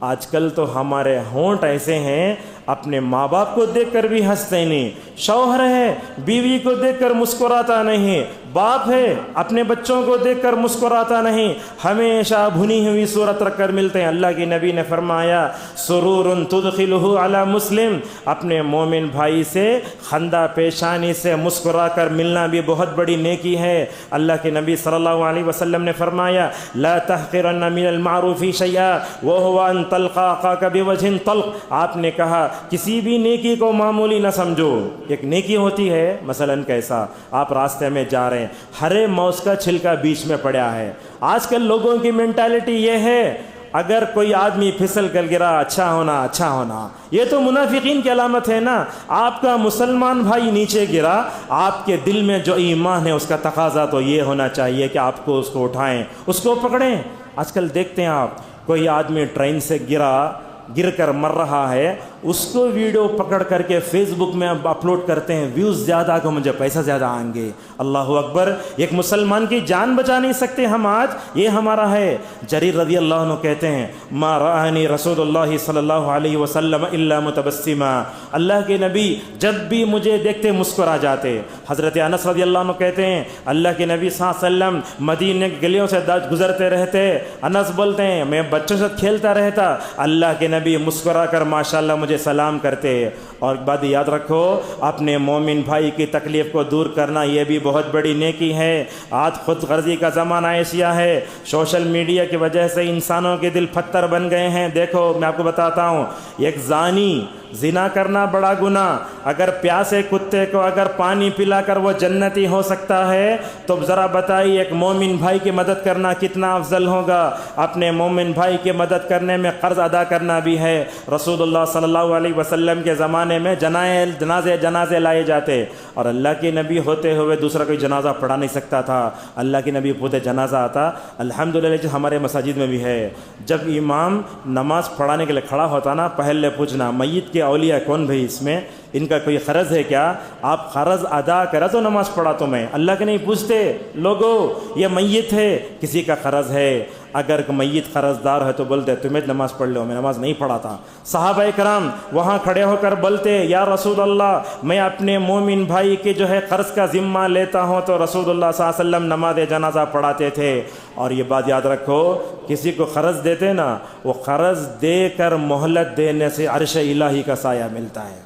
S1: آج کل تو ہمارے ہونٹ ایسے ہیں اپنے ماں باپ کو دیکھ کر بھی ہنستے نہیں، شوہر ہے بیوی کو دیکھ کر مسکراتا نہیں، باپ ہے اپنے بچوں کو دیکھ کر مسکراتا نہیں، ہمیشہ بھنی ہوئی صورت رکھ کر ملتے ہیں۔ اللہ کے نبی نے فرمایا سرور تدخلہ علی مسلم، اپنے مومن بھائی سے خندہ پیشانی سے مسکرا کر ملنا بھی بہت بڑی نیکی ہے۔ اللہ کے نبی صلی اللہ علیہ وسلم نے فرمایا لا تحقرن من المعروف شیئا وهو ان تلقى اخاك بوجه طلق، آپ نے کہا کسی بھی نیکی کو معمولی نہ سمجھو، ایک نیکی ہوتی ہے. مثلاً کیسا آپ راستے میں جا رہے ہیں, ہرے موز کا چھلکا بیچ میں پڑا ہے. آج کل لوگوں کی مینٹالٹی یہ ہے اگر کوئی آدمی پھسل کر گرا اچھا ہونا اچھا ہونا. یہ تو منافقین کی علامت ہے نا. آپ کا مسلمان بھائی نیچے گرا, آپ کے دل میں جو ایمان ہے اس کا تقاضا تو یہ ہونا چاہیے کہ آپ کو اس کو اٹھائیں, اس کو پکڑیں. آج کل دیکھتے ہیں آپ, کوئی آدمی ٹرین سے گر کر مر رہا ہے, اس کو ویڈیو پکڑ کر کے فیس بک میں اپلوڈ کرتے ہیں, ویوز زیادہ کو مجھے پیسہ زیادہ آئیں گے. اللہ اکبر. ایک مسلمان کی جان بچا نہیں سکتے ہم آج, یہ ہمارا ہے. جریر رضی اللہ عنہ کہتے ہیں ما رآنی رسول اللہ صلی اللہ علیہ وسلم الا متبسما, اللہ کے نبی جب بھی مجھے دیکھتے مسکرا جاتے. حضرت انس رضی اللہ عنہ کہتے ہیں اللہ کے نبی صلی اللہ علیہ وسلم مدینے کی گلیوں سے گزرتے رہتے. انس بولتے ہیں میں بچوں سے کھیلتا رہتا, اللہ کے نبی مسکرا کر ماشاءاللہ مجھے سلام کرتے. اور بات یاد رکھو, اپنے مومن بھائی کی تکلیف کو دور کرنا یہ بھی بہت بڑی نیکی ہے. آج خود غرضی کا زمانہ ایسا ہے, سوشل میڈیا کی وجہ سے انسانوں کے دل پتھر بن گئے ہیں. دیکھو میں آپ کو بتاتا ہوں, ایک زانی زنا کرنا بڑا گناہ, اگر پیاسے کتے کو اگر پانی پلا کر وہ جنتی ہو سکتا ہے تو ذرا بتائیے ایک مومن بھائی کی مدد کرنا کتنا افضل ہوگا. اپنے مومن بھائی کی مدد کرنے میں قرض ادا کرنا بھی ہے. رسول اللہ صلی اللہ علیہ وسلم کے زمانے میں جنازے لائے جاتے, اور اللہ کے نبی ہوتے ہوئے دوسرا کوئی جنازہ پڑھا نہیں سکتا تھا. اللہ کے نبی خود جنازہ آتا. الحمدللہ جو ہمارے مساجد میں بھی ہے, جب امام نماز پڑھانے کے لیے کھڑا ہوتا نا, پہلے پوچھنا میت کے اولیاء کون بھائی, اس میں ان کا کوئی قرض ہے کیا؟ آپ قرض ادا کرا تو نماز پڑھا تو میں. اللہ کے نہیں پوچھتے لوگوں یہ میت ہے کسی کا قرض ہے. اگر میت قرض دار ہے تو بولتے تمہیں نماز پڑھ لو, میں نماز نہیں پڑھاتا. صحابہ کرام وہاں کھڑے ہو کر بولتے یا رسول اللہ میں اپنے مومن بھائی کے جو ہے قرض کا ذمہ لیتا ہوں, تو رسول اللہ صلی اللہ علیہ وسلم نماز جنازہ پڑھاتے تھے. اور یہ بات یاد رکھو, کسی کو قرض دیتے نا, وہ قرض دے کر مہلت دینے سے عرش الہی کا سایہ ملتا ہے.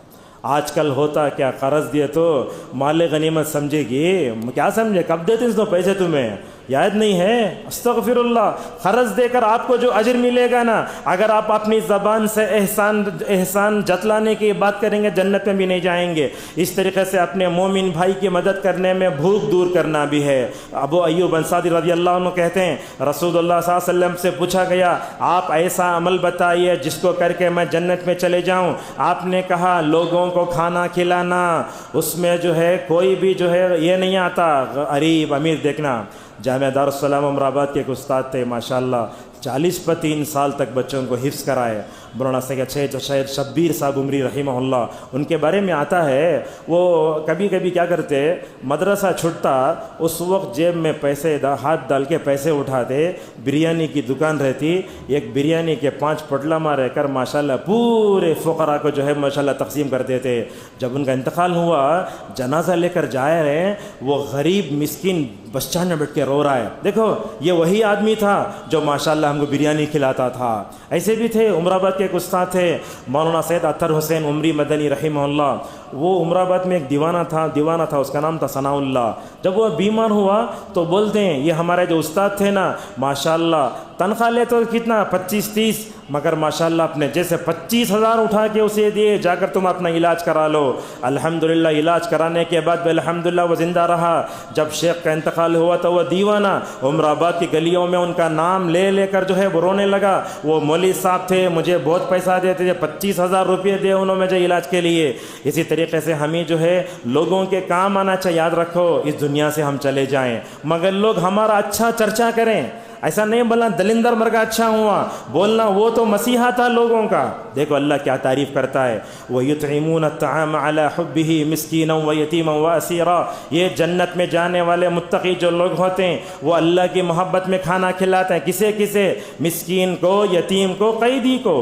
S1: آج کل ہوتا کیا, قرض دیے تو مال غنیمت سمجھے گی, کیا سمجھے کب دیتے اس تو پیسے تمہیں یاد نہیں ہے. استغفر اللہ. قرض دے کر آپ کو جو اجر ملے گا نا, اگر آپ اپنی زبان سے احسان جتلانے کی بات کریں گے جنت میں بھی نہیں جائیں گے. اس طریقے سے اپنے مومن بھائی کی مدد کرنے میں بھوک دور کرنا بھی ہے. ابو ایوب انصاری رضی اللہ عنہ کہتے ہیں رسول اللہ صلی اللہ علیہ وسلم سے پوچھا گیا آپ ایسا عمل بتائیے جس کو کر کے میں جنت میں چلے جاؤں. آپ نے کہا لوگوں کو کھانا کھلانا. اس میں جو ہے کوئی بھی جو ہے یہ نہیں آتا غریب امیر. دیکھنا جامعہ دارالسلام امرآباد کے ایک استاد تھے ماشاءاللہ, 40-3 سال تک بچوں کو حفظ کرائے. مولانا سید شبیر صاحب عمری رحمہ اللہ, ان کے بارے میں آتا ہے وہ کبھی کبھی کیا کرتے, مدرسہ چھٹتا اس وقت جیب میں پیسے ہاتھ ڈال کے پیسے اٹھاتے. بریانی کی دکان رہتی, ایک بریانی کے 5 پٹلہ رہ کر ماشاءاللہ پورے فقراء کو جو ہے ماشاءاللہ تقسیم کرتے تھے. جب ان کا انتقال ہوا, جنازہ لے کر جائے رہے, وہ غریب مسکین بس اسٹینڈ میں بیٹھ کے رو رہا ہے. دیکھو یہ وہی آدمی تھا جو ماشاءاللہ ہم کو بریانی کھلاتا تھا. ایسے بھی تھے عمرآباد کے ایک استاد تھے مولانا سید اطہر حسین عمری مدنی رحمہ اللہ. وہ عمرآباد میں ایک دیوانہ تھا, اس کا نام تھا ثناء اللہ. جب وہ بیمار ہوا تو بولتے ہیں یہ ہمارے جو استاد تھے نا ماشاءاللہ تنخواہ لے تو کتنا 25-30, مگر ماشاءاللہ اپنے جیسے 25,000 اٹھا کے اسے دیے, جا کر تم اپنا علاج کرا لو. الحمدللہ علاج کرانے کے بعد الحمدللہ وہ زندہ رہا. جب شیخ کا انتقال ہوا تو وہ دیوانہ عمرآباد کی گلیوں میں ان کا نام لے کر جو ہے وہ رونے لگا. وہ مولوی صاحب تھے, مجھے بہت پیسہ دیتے تھے, 25,000 روپئے دے انہوں نے مجھے علاج کے لیے. اسی طریقے سے ہمیں جو ہے لوگوں کے کام آنا چاہیے. یاد رکھو اس دنیا سے ہم چلے جائیں مگر لوگ ہمارا اچھا چرچا کریں. ایسا نہیں بولنا دلندر مرغا اچھا ہوا, بولنا وہ تو مسیحا تھا لوگوں کا. دیکھو اللہ کیا تعریف کرتا ہے, وَيُطْعِمُونَ الطَّعَامَ عَلَى حُبِّهِ مِسْكِينًا وَيَتِيمًا وَأَسِيرًا. یہ جنت میں جانے والے متقی جو لوگ ہوتے ہیں وہ اللہ کی محبت میں کھانا کھلاتے ہیں. کسے مسکین کو, یتیم کو, قیدی کو.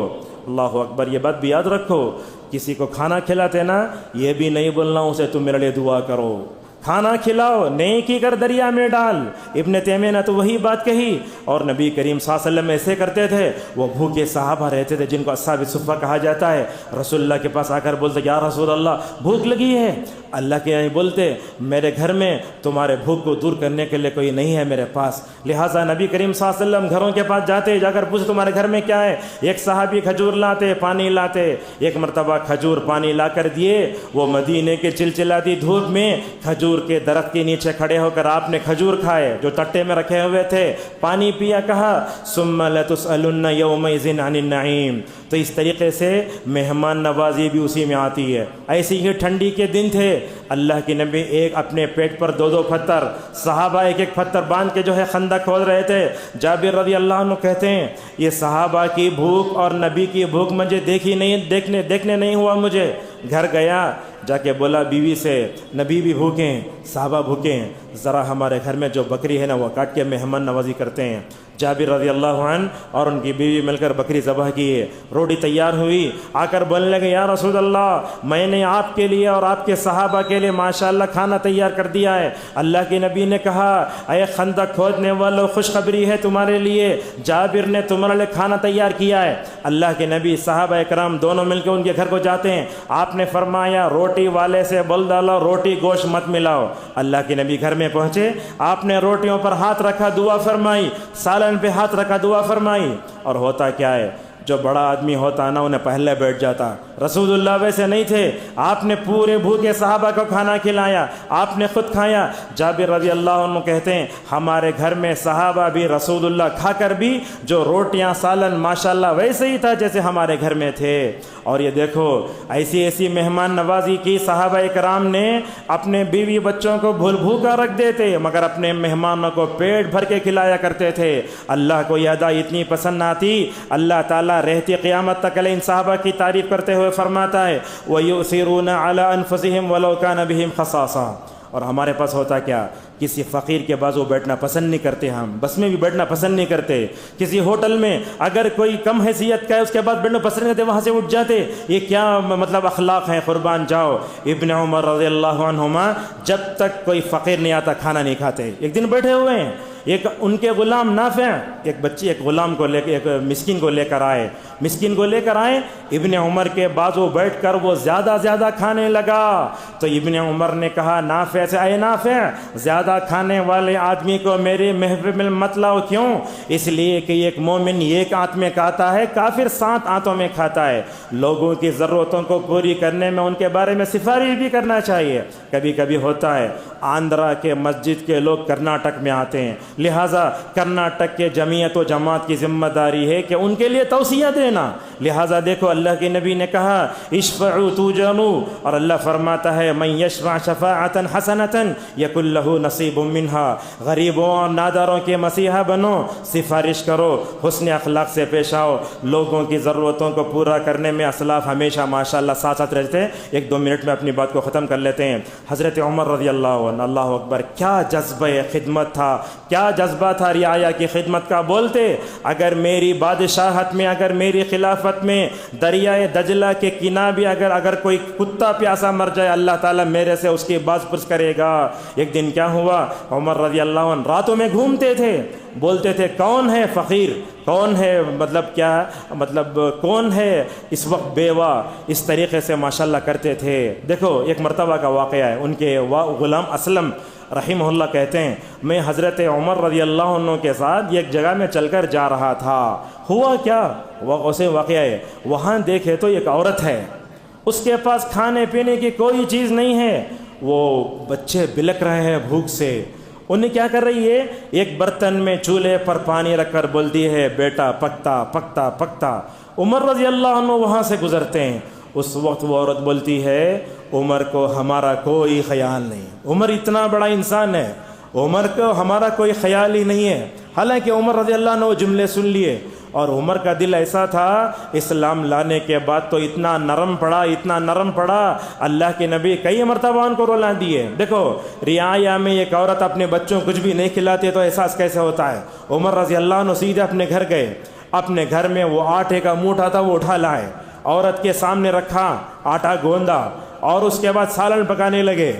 S1: اللہ اکبر. یہ بات بھی یاد رکھو, کسی کو کھانا کھلاتے نا یہ بھی نہیں بولنا اسے تم میرے لیے دعا کرو. کھانا کھلاؤ، نیکی کر دریا میں ڈال۔ ابن تیمیہ نے تو وہی بات کہی، اور نبی کریم صلی اللہ علیہ وسلم ایسے کرتے تھے۔ وہ بھوکے صحابہ رہتے تھے جن کو اصحاب الصفہ کہا جاتا ہے، رسول اللہ کے پاس آ کر بولتے یا رسول اللہ بھوک لگی ہے، اللہ کے یہاں بولتے میرے گھر میں تمہارے بھوک کو دور کرنے کے لیے کوئی نہیں ہے میرے پاس۔ لہٰذا نبی کریم صلی اللہ علیہ وسلم گھروں کے پاس جاتے، جا کر پوچھتے تمہارے گھر میں کیا ہے؟ ایک صحابی کھجور لاتے، پانی لاتے۔ ایک مرتبہ کھجور پانی لا کر دیے، وہ مدینے کے چلچلاتی دھوپ میں کھجور کے درخت کے نیچے کھڑے ہو کر آپ نے کھجور کھائے جو تٹے میں رکھے ہوئے تھے، پانی پیا، کہا ثم لتسألن یومئذ عن النعیم۔ تو اس طریقے سے مہمان نوازی بھی اسی میں آتی ہے۔ ایسی ہی ٹھنڈی کے دن تھے، اللہ کے نبی ایک اپنے پیٹ پر دو پتھر، صحابہ ایک ایک پتھر باندھ کے جو ہے خندق کھود رہے تھے۔ جابر رضی اللہ عنہ کہتے ہیں یہ صحابہ کی بھوک اور نبی کی بھوک مجھے دیکھنے نہیں ہوا۔ مجھے گھر گیا، جا کے بولا بیوی سے نبی بھی بھوکے ہیں، صحابہ بھوکے ہیں، ذرا ہمارے گھر میں جو بکری ہے نا وہ کاٹ کے مہمان نوازی کرتے ہیں۔ جابر رضی اللہ عنہ اور ان کی بیوی مل کر بکری ذبح کیے، روٹی تیار ہوئی، آ کر بولنے لگے یا رسول اللہ میں نے آپ کے لیے اور آپ کے صحابہ کے لیے ماشاءاللہ کھانا تیار کر دیا ہے۔ اللہ کے نبی نے کہا اے خندق کھودنے والوں خوشخبری ہے تمہارے لیے، جابر نے تمہارے لیے کھانا تیار کیا ہے۔ اللہ کے نبی صحابہ اکرام دونوں مل کے ان کے گھر کو جاتے ہیں، آپ نے فرمایا روٹی والے سے بول ڈالو روٹی گوشت مت ملاؤ۔ اللہ کے نبی گھر میں پہنچے، آپ نے روٹیوں پر ہاتھ رکھا، دعا فرمائی، سالن پہ ہاتھ رکھا، دعا فرمائی۔ اور ہوتا کیا ہے، جو بڑا آدمی ہوتا نا انہیں پہلے بیٹھ جاتا۔ رسول اللہ ویسے نہیں تھے، آپ نے پورے بھوکے صحابہ کو کھانا کھلایا، آپ نے خود کھایا۔ جابر رضی اللہ عنہ کہتے ہیں ہمارے گھر میں صحابہ بھی رسول اللہ کھا کر بھی جو روٹیاں سالن ماشاءاللہ ویسے ہی تھا جیسے ہمارے گھر میں تھے۔ اور یہ دیکھو ایسی مہمان نوازی کی صحابہ اکرام نے، اپنے بیوی بچوں کو بھوکا رکھ دیتے مگر اپنے مہمانوں کو پیٹ بھر کے کھلایا کرتے تھے۔ اللہ کو یہ ادا اتنی پسند آتی، اللہ تعالیٰ رہتی قیامت تک ان صحابہ کی تعریف کرتے ہوئے فرماتا ہے وَيُؤْثِرُونَ عَلَىٰ أَنفُسِهِمْ وَلَوْ كَانَ بِهِمْ خَصَاصَةٌ۔ اور ہمارے پاس ہوتا کیا، کسی فقیر کے بازو بیٹھنا پسند نہیں کرتے، ہم بس میں بھی بیٹھنا پسند نہیں کرتے، کسی ہوٹل میں اگر کوئی کم حیثیت کا ہے اس کے بعد بیٹھنا پسند کرتے، وہاں سے اٹھ جاتے۔ یہ کیا مطلب اخلاق ہیں، قربان جاؤ۔ ابن عمر رضی اللہ عنہما جب تک کوئی فقیر نہیں آتا کھانا نہیں کھاتے۔ ایک دن بیٹھے ہوئے ہیں، ایک ان کے غلام نافع ایک غلام کو لے کے ایک مسکین کو لے کر آئے، ابن عمر کے بازو بیٹھ کر وہ زیادہ کھانے لگا۔ تو ابن عمر نے کہا نافع سے اے نافع زیادہ کھانے والے آدمی کو میرے محفل میں مت لاؤ۔ کیوں؟ اس لیے کہ ایک مومن ایک آنت میں کھاتا ہے، کافر 7 آنتوں میں کھاتا ہے۔ لوگوں کی ضرورتوں کو پوری کرنے میں ان کے بارے میں سفارش بھی کرنا چاہیے۔ کبھی ہوتا ہے آندھرا کے مسجد کے لوگ کرناٹک میں آتے ہیں، لہٰذا کرناٹک کے جمعیت و جماعت کی ذمہ داری ہے کہ ان کے لیے توصیہ دینا۔ لہٰذا دیکھو اللہ کے نبی نے کہا اشفعوا تؤجروا، اور اللہ فرماتا ہے من یشفع شفاعۃ حسنۃ یکن لہ نصیب منہا۔ غریبوں اور ناداروں کے مسیحا بنو، سفارش کرو، حسن اخلاق سے پیش آؤ۔ لوگوں کی ضرورتوں کو پورا کرنے میں اسلاف ہمیشہ ماشاءاللہ ساتھ رہتے ہیں۔ 1-2 منٹ میں اپنی بات کو ختم کر لیتے ہیں۔ حضرت عمر رضی اللہ عنہ، اللہ اکبر، کیا جذبہ خدمت تھا، کیا جذبہ تھا رعایا کی خدمت کا۔ بولتے اگر میری بادشاہت میں، اگر میری خلافت میں دریائے دجلہ کے کنارے بھی اگر کوئی کتا پیاسا مر جائے اللہ تعالیٰ میرے سے اس کی باز پرس کرے گا۔ ایک دن کیا ہوا، عمر رضی اللہ عنہ راتوں میں گھومتے تھے، بولتے تھے کون ہے فقیر، کون ہے کون ہے اس وقت بیوہ، اس طریقے سے ماشاءاللہ کرتے تھے۔ دیکھو ایک مرتبہ کا واقعہ ہے، ان کے غلام اسلم رحمہ اللہ کہتے ہیں میں حضرت عمر رضی اللہ عنہ کے ساتھ ایک جگہ میں چل کر جا رہا تھا۔ ہوا کیا، وہ اسے واقعہ ہے، وہاں دیکھے تو ایک عورت ہے، اس کے پاس کھانے پینے کی کوئی چیز نہیں ہے، وہ بچے بلک رہے ہیں بھوک سے۔ انہیں کیا کر رہی ہے، ایک برتن میں چولہے پر پانی رکھ کر بولتی ہے بیٹا پکتا پکتا پکتا۔ عمر رضی اللہ عنہ وہاں سے گزرتے ہیں، اس وقت وہ عورت بولتی ہے عمر کو ہمارا کوئی خیال نہیں، عمر اتنا بڑا انسان ہے، عمر کو ہمارا کوئی خیال ہی نہیں ہے۔ حالانکہ عمر رضی اللہ عنہ وہ جملے سن لیے، اور عمر کا دل ایسا تھا اسلام لانے کے بعد تو اتنا نرم پڑا، اللہ کے نبی کئی مرتبہ ان کو رلا دیے۔ دیکھو رعایا میں ایک عورت اپنے بچوں کچھ بھی نہیں کھلاتے تو احساس کیسے ہوتا ہے۔ عمر رضی اللہ عنہ سیدھے اپنے گھر گئے، اپنے گھر میں وہ آٹے کا موٹا تھا وہ اٹھا لائے، عورت کے سامنے رکھا، آٹا گوندا، اور اس کے بعد سالن پکانے لگے۔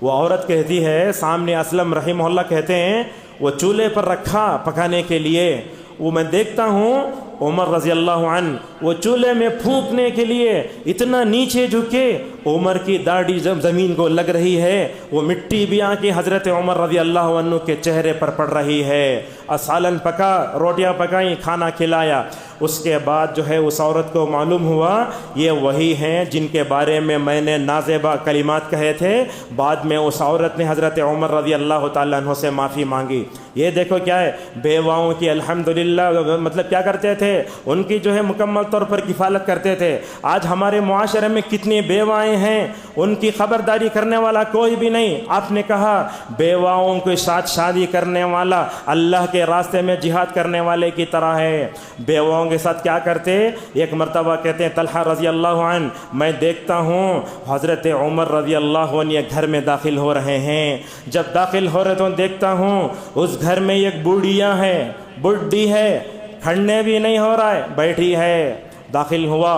S1: وہ عورت کہتی ہے، سامنے اسلم رحمہ اللہ کہتے ہیں وہ چولہے پر رکھا پکانے کے لیے، وہ میں دیکھتا ہوں عمر رضی اللہ عنہ وہ چولہے میں پھونکنے کے لیے اتنا نیچے جھکے، عمر کی داڑھی زمین کو لگ رہی ہے، وہ مٹی بھی آ کے حضرت عمر رضی اللہ عنہ کے چہرے پر پڑ رہی ہے۔ سالن پکا، روٹیاں پکائیں، کھانا کھلایا۔ اس کے بعد جو ہے اس عورت کو معلوم ہوا یہ وہی ہیں جن کے بارے میں نے نازیبہ کلمات کہے تھے۔ بعد میں اس عورت نے حضرت عمر رضی اللہ تعالیٰ عنہ سے معافی مانگی۔ یہ دیکھو کیا ہے، بیواؤں کی الحمدللہ مطلب کیا کرتے تھے، ان کی جو ہے مکمل طور پر کفالت کرتے تھے۔ آج ہمارے معاشرے میں کتنی بیوائیں ہیں، ان کی خبرداری کرنے والا کوئی بھی نہیں۔ آپ نے کہا بیواؤں کے ساتھ شادی کرنے والا اللہ کے راستے میں جہاد کرنے والے کی طرح ہے۔ بیواؤں کے ساتھ کیا کرتے، ایک مرتبہ کہتے ہیں طلحہ رضی اللہ عنہ میں دیکھتا ہوں حضرت عمر رضی اللہ عنہ ایک گھر میں داخل ہو رہے ہیں، جب داخل ہو رہے تو دیکھتا ہوں اس گھر میں ایک بوڑھیا ہے، بڈھی ہے، کھڑنے بھی نہیں ہو رہا ہے، بیٹھی ہے۔ داخل ہوا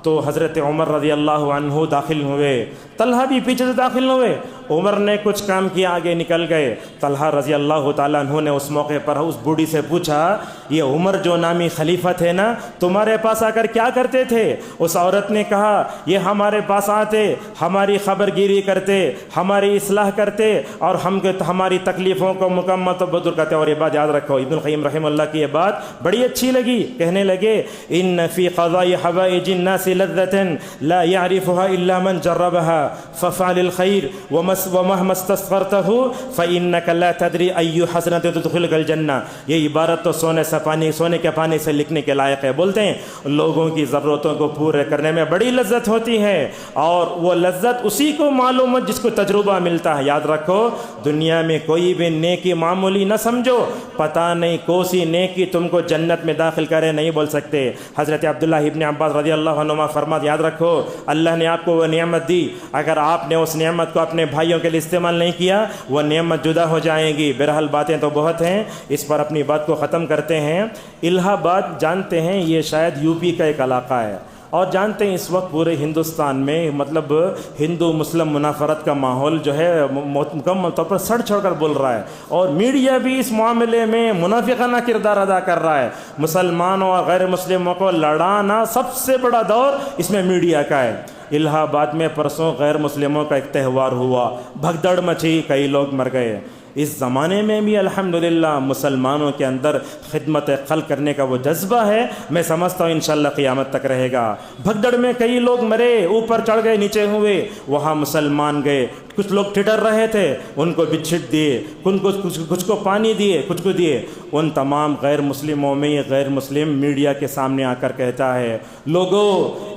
S1: تو حضرت عمر رضی اللہ عنہ داخل ہوئے، طلحہ بھی پیچھے سے داخل ہوئے۔ عمر نے کچھ کام کیا، آگے نکل گئے۔ طلحہ رضی اللہ تعالیٰ عنہ نے اس موقع پر اس بوڑھی سے پوچھا یہ عمر جو نامی خلیفہ تھے نا، تمہارے پاس آ کر کیا کرتے تھے؟ اس عورت نے کہا یہ ہمارے پاس آتے، ہماری خبر گیری کرتے، ہماری اصلاح کرتے اور ہماری تکلیفوں کو مکمل تو دور کرتے۔ اور یہ بات یاد رکھو، ابن القیم رحمہ اللہ کی یہ بات بڑی اچھی لگی، کہنے لگے ان فی قضاء حوائج الناس لذة لا يعرفها الا من جربها ففعل الخير ومهما استصغرته فإنك لا تدري أي حسنة تدخلك الجنة۔ یہ عبارت تو سونے کے پانی سے لکھنے کے لائق ہے۔ بولتے ہیں لوگوں کی ضرورتوں کو پورے کرنے میں بڑی لذت ہوتی ہے، اور وہ لذت اسی کو معلوم ہے جس کو تجربہ ملتا ہے۔ یاد رکھو دنیا میں کوئی بھی نیکی معمولی نہ سمجھو، پتہ نہیں کوسی نیکی تم کو جنت میں داخل کرے نہیں بول سکتے۔ حضرت عبداللہ ابن عباس رضی اللہ عنہما فرماتے یاد رکھو اللہ نے آپ کو وہ نعمت دی، اگر آپ نے اس نعمت کو اپنے بھائیوں کے لیے استعمال نہیں کیا وہ نعمت جدا ہو جائیں گی۔ بہرحال باتیں تو بہت ہیں، اس پر اپنی بات کو ختم کرتے ہیں۔ الہ آباد جانتے ہیں یہ شاید یو پی کا ایک علاقہ ہے، اور جانتے ہیں اس وقت پورے ہندوستان میں مطلب ہندو مسلم منافرت کا ماحول جو ہے مکمل طور پر سڑ چھڑ کر بول رہا ہے، اور میڈیا بھی اس معاملے میں منافقانہ کردار ادا کر رہا ہے۔ مسلمانوں اور غیر مسلموں کو لڑانا سب سے بڑا دور اس میں میڈیا کا ہے۔ الہ آباد میں پرسوں غیر مسلموں کا ایک تہوار ہوا، بھگدڑ مچی، کئی لوگ مر گئے۔ اس زمانے میں بھی الحمدللہ مسلمانوں کے اندر خدمت خلق کرنے کا وہ جذبہ ہے، میں سمجھتا ہوں انشاءاللہ قیامت تک رہے گا۔ بھگدڑ میں کئی لوگ مرے، اوپر چڑھ گئے نیچے ہوئے، وہاں مسلمان گئے، کچھ لوگ ٹھٹر رہے تھے ان کو بچھٹ دیے، کچھ کو پانی دیے، کچھ کو دیے۔ ان تمام غیر مسلموں میں یہ غیر مسلم میڈیا کے سامنے آ کر کہتا ہے لوگوں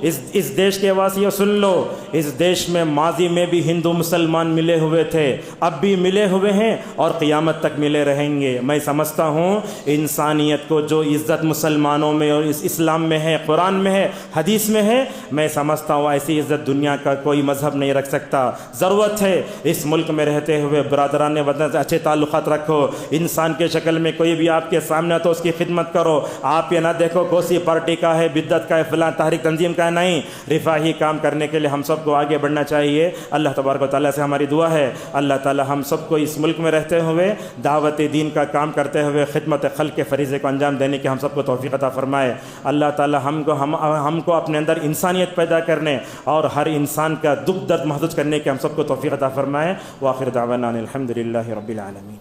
S1: اس دیش کے واسطے سن لو، اس دیش میں ماضی میں بھی ہندو مسلمان ملے ہوئے تھے، اب بھی ملے ہوئے ہیں اور قیامت تک ملے رہیں گے۔ میں سمجھتا ہوں انسانیت کو جو عزت مسلمانوں میں اور اس اسلام میں ہے، قرآن میں ہے، حدیث میں ہے، میں سمجھتا ہوں ایسی عزت دنیا کا کوئی مذہب نہیں رکھ سکتا۔ ضرورت ہے اس ملک میں رہتے ہوئے برادران وطن سے اچھے تعلقات رکھو، انسان کے شکل میں کوئی بھی آپ کے سامنے تو اس کی خدمت کرو۔ آپ یہ نہ دیکھو کوسی پارٹی کا ہے، بدعت کا ہے، فلاں تحریک تنظیم کا ہے، نہیں، رفاہی کام کرنے کے لیے ہم سب کو آگے بڑھنا چاہیے۔ اللہ تبارک و تعالیٰ سے ہماری دعا ہے اللہ تعالیٰ ہم سب کو اس ملک میں رہتے ہوئے دعوت دین کا کام کرتے ہوئے خدمت خلق کے فریضے کو انجام دینے کی ہم سب کو توفیق عطا فرمائے۔ اللہ تعالیٰ ہم کو اپنے اندر انسانیت پیدا کرنے اور ہر انسان کا دکھ درد محسوس کرنے کی ہم سب کو توفیق عطا فرمائے۔ وآخر دعوانا الحمد للہ رب العالمین۔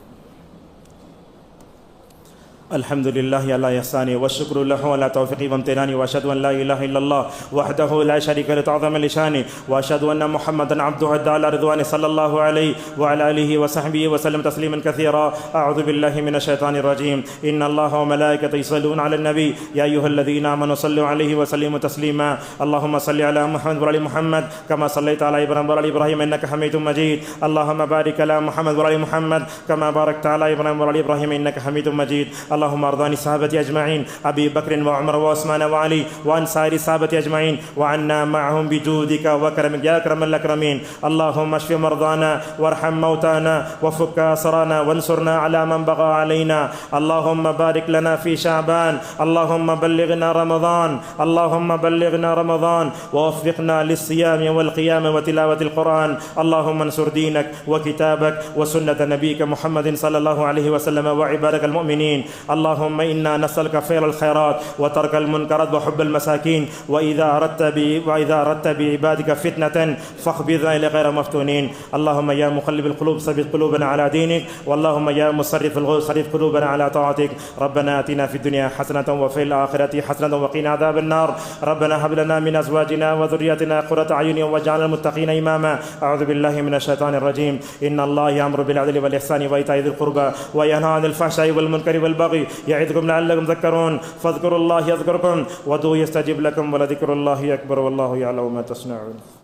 S1: الحمد لله على إحسانه والشكر له على توفيقه وامتنانه وأشهد أن لا إله إلا الله وحده لا شريك له تعظيما لشانه وأشهد أن محمدا عبده على رضوانه صلى الله عليه وعلى آله وصحبه وسلم تسليما كثيرا۔ أعوذ بالله من الشيطان الرجيم۔ إن الله وملائكته يصلون على النبي يا أيها الذين آمنوا صلوا عليه وسلموا تسليما۔ اللهم صل على محمد وعلى محمد كما صليت على إبراهيم وعلى إبراهيم إنك حميد مجيد۔ اللهم بارك على محمد وعلى محمد كما باركت على إبراهيم وعلى إبراهيم إنك حميد مجيد۔ اللهم ارض عن الصحابة أجمعين أبي بكر وعمر وعثمان وعلي وعن سائر الصحابة أجمعين وعنا معهم بجودك وكرمك يا أكرم الأكرمين. اللهم اشف مرضانا وارحم موتانا وفك أسرانا وانصرنا على من بغى علينا. اللهم بارك لنا في شعبان، اللهم بلغنا رمضان، اللهم بلغنا رمضان ووفقنا للصيام والقيام وتلاوة القرآن. اللهم انصر دينك وكتابك وسنة نبيك محمد صلى الله عليه وسلم وعبادك المؤمنين. اللهم إنا نسألك فعل الخيرات وترك المنكرات وحب المساكين، وإذا أردت بعبادك فتنة فاخبضنا إلى غير مفتونين. اللهم يا مقلب القلوب ثبت قلوبنا على دينك، واللهم يا مصرف القلوب صرف قلوبنا على طاعتك. ربنا آتنا في الدنيا حسنة وفي الآخرة حسنة وقنا عذاب النار. ربنا هب لنا من أزواجنا وذرياتنا قرة أعين واجعلنا المتقين إماما. أعوذ بالله من الشيطان الرجيم. إن الله يأمر بالعدل والإحسان وإيتاء ذي القربى وينهى عن الفحشاء والمنكر والبغي يعظكم لعلكم تذكرون. فاذكروا الله يذكركم وادعوه يستجب لكم ولذكر الله أكبر والله يعلم ما تصنعون.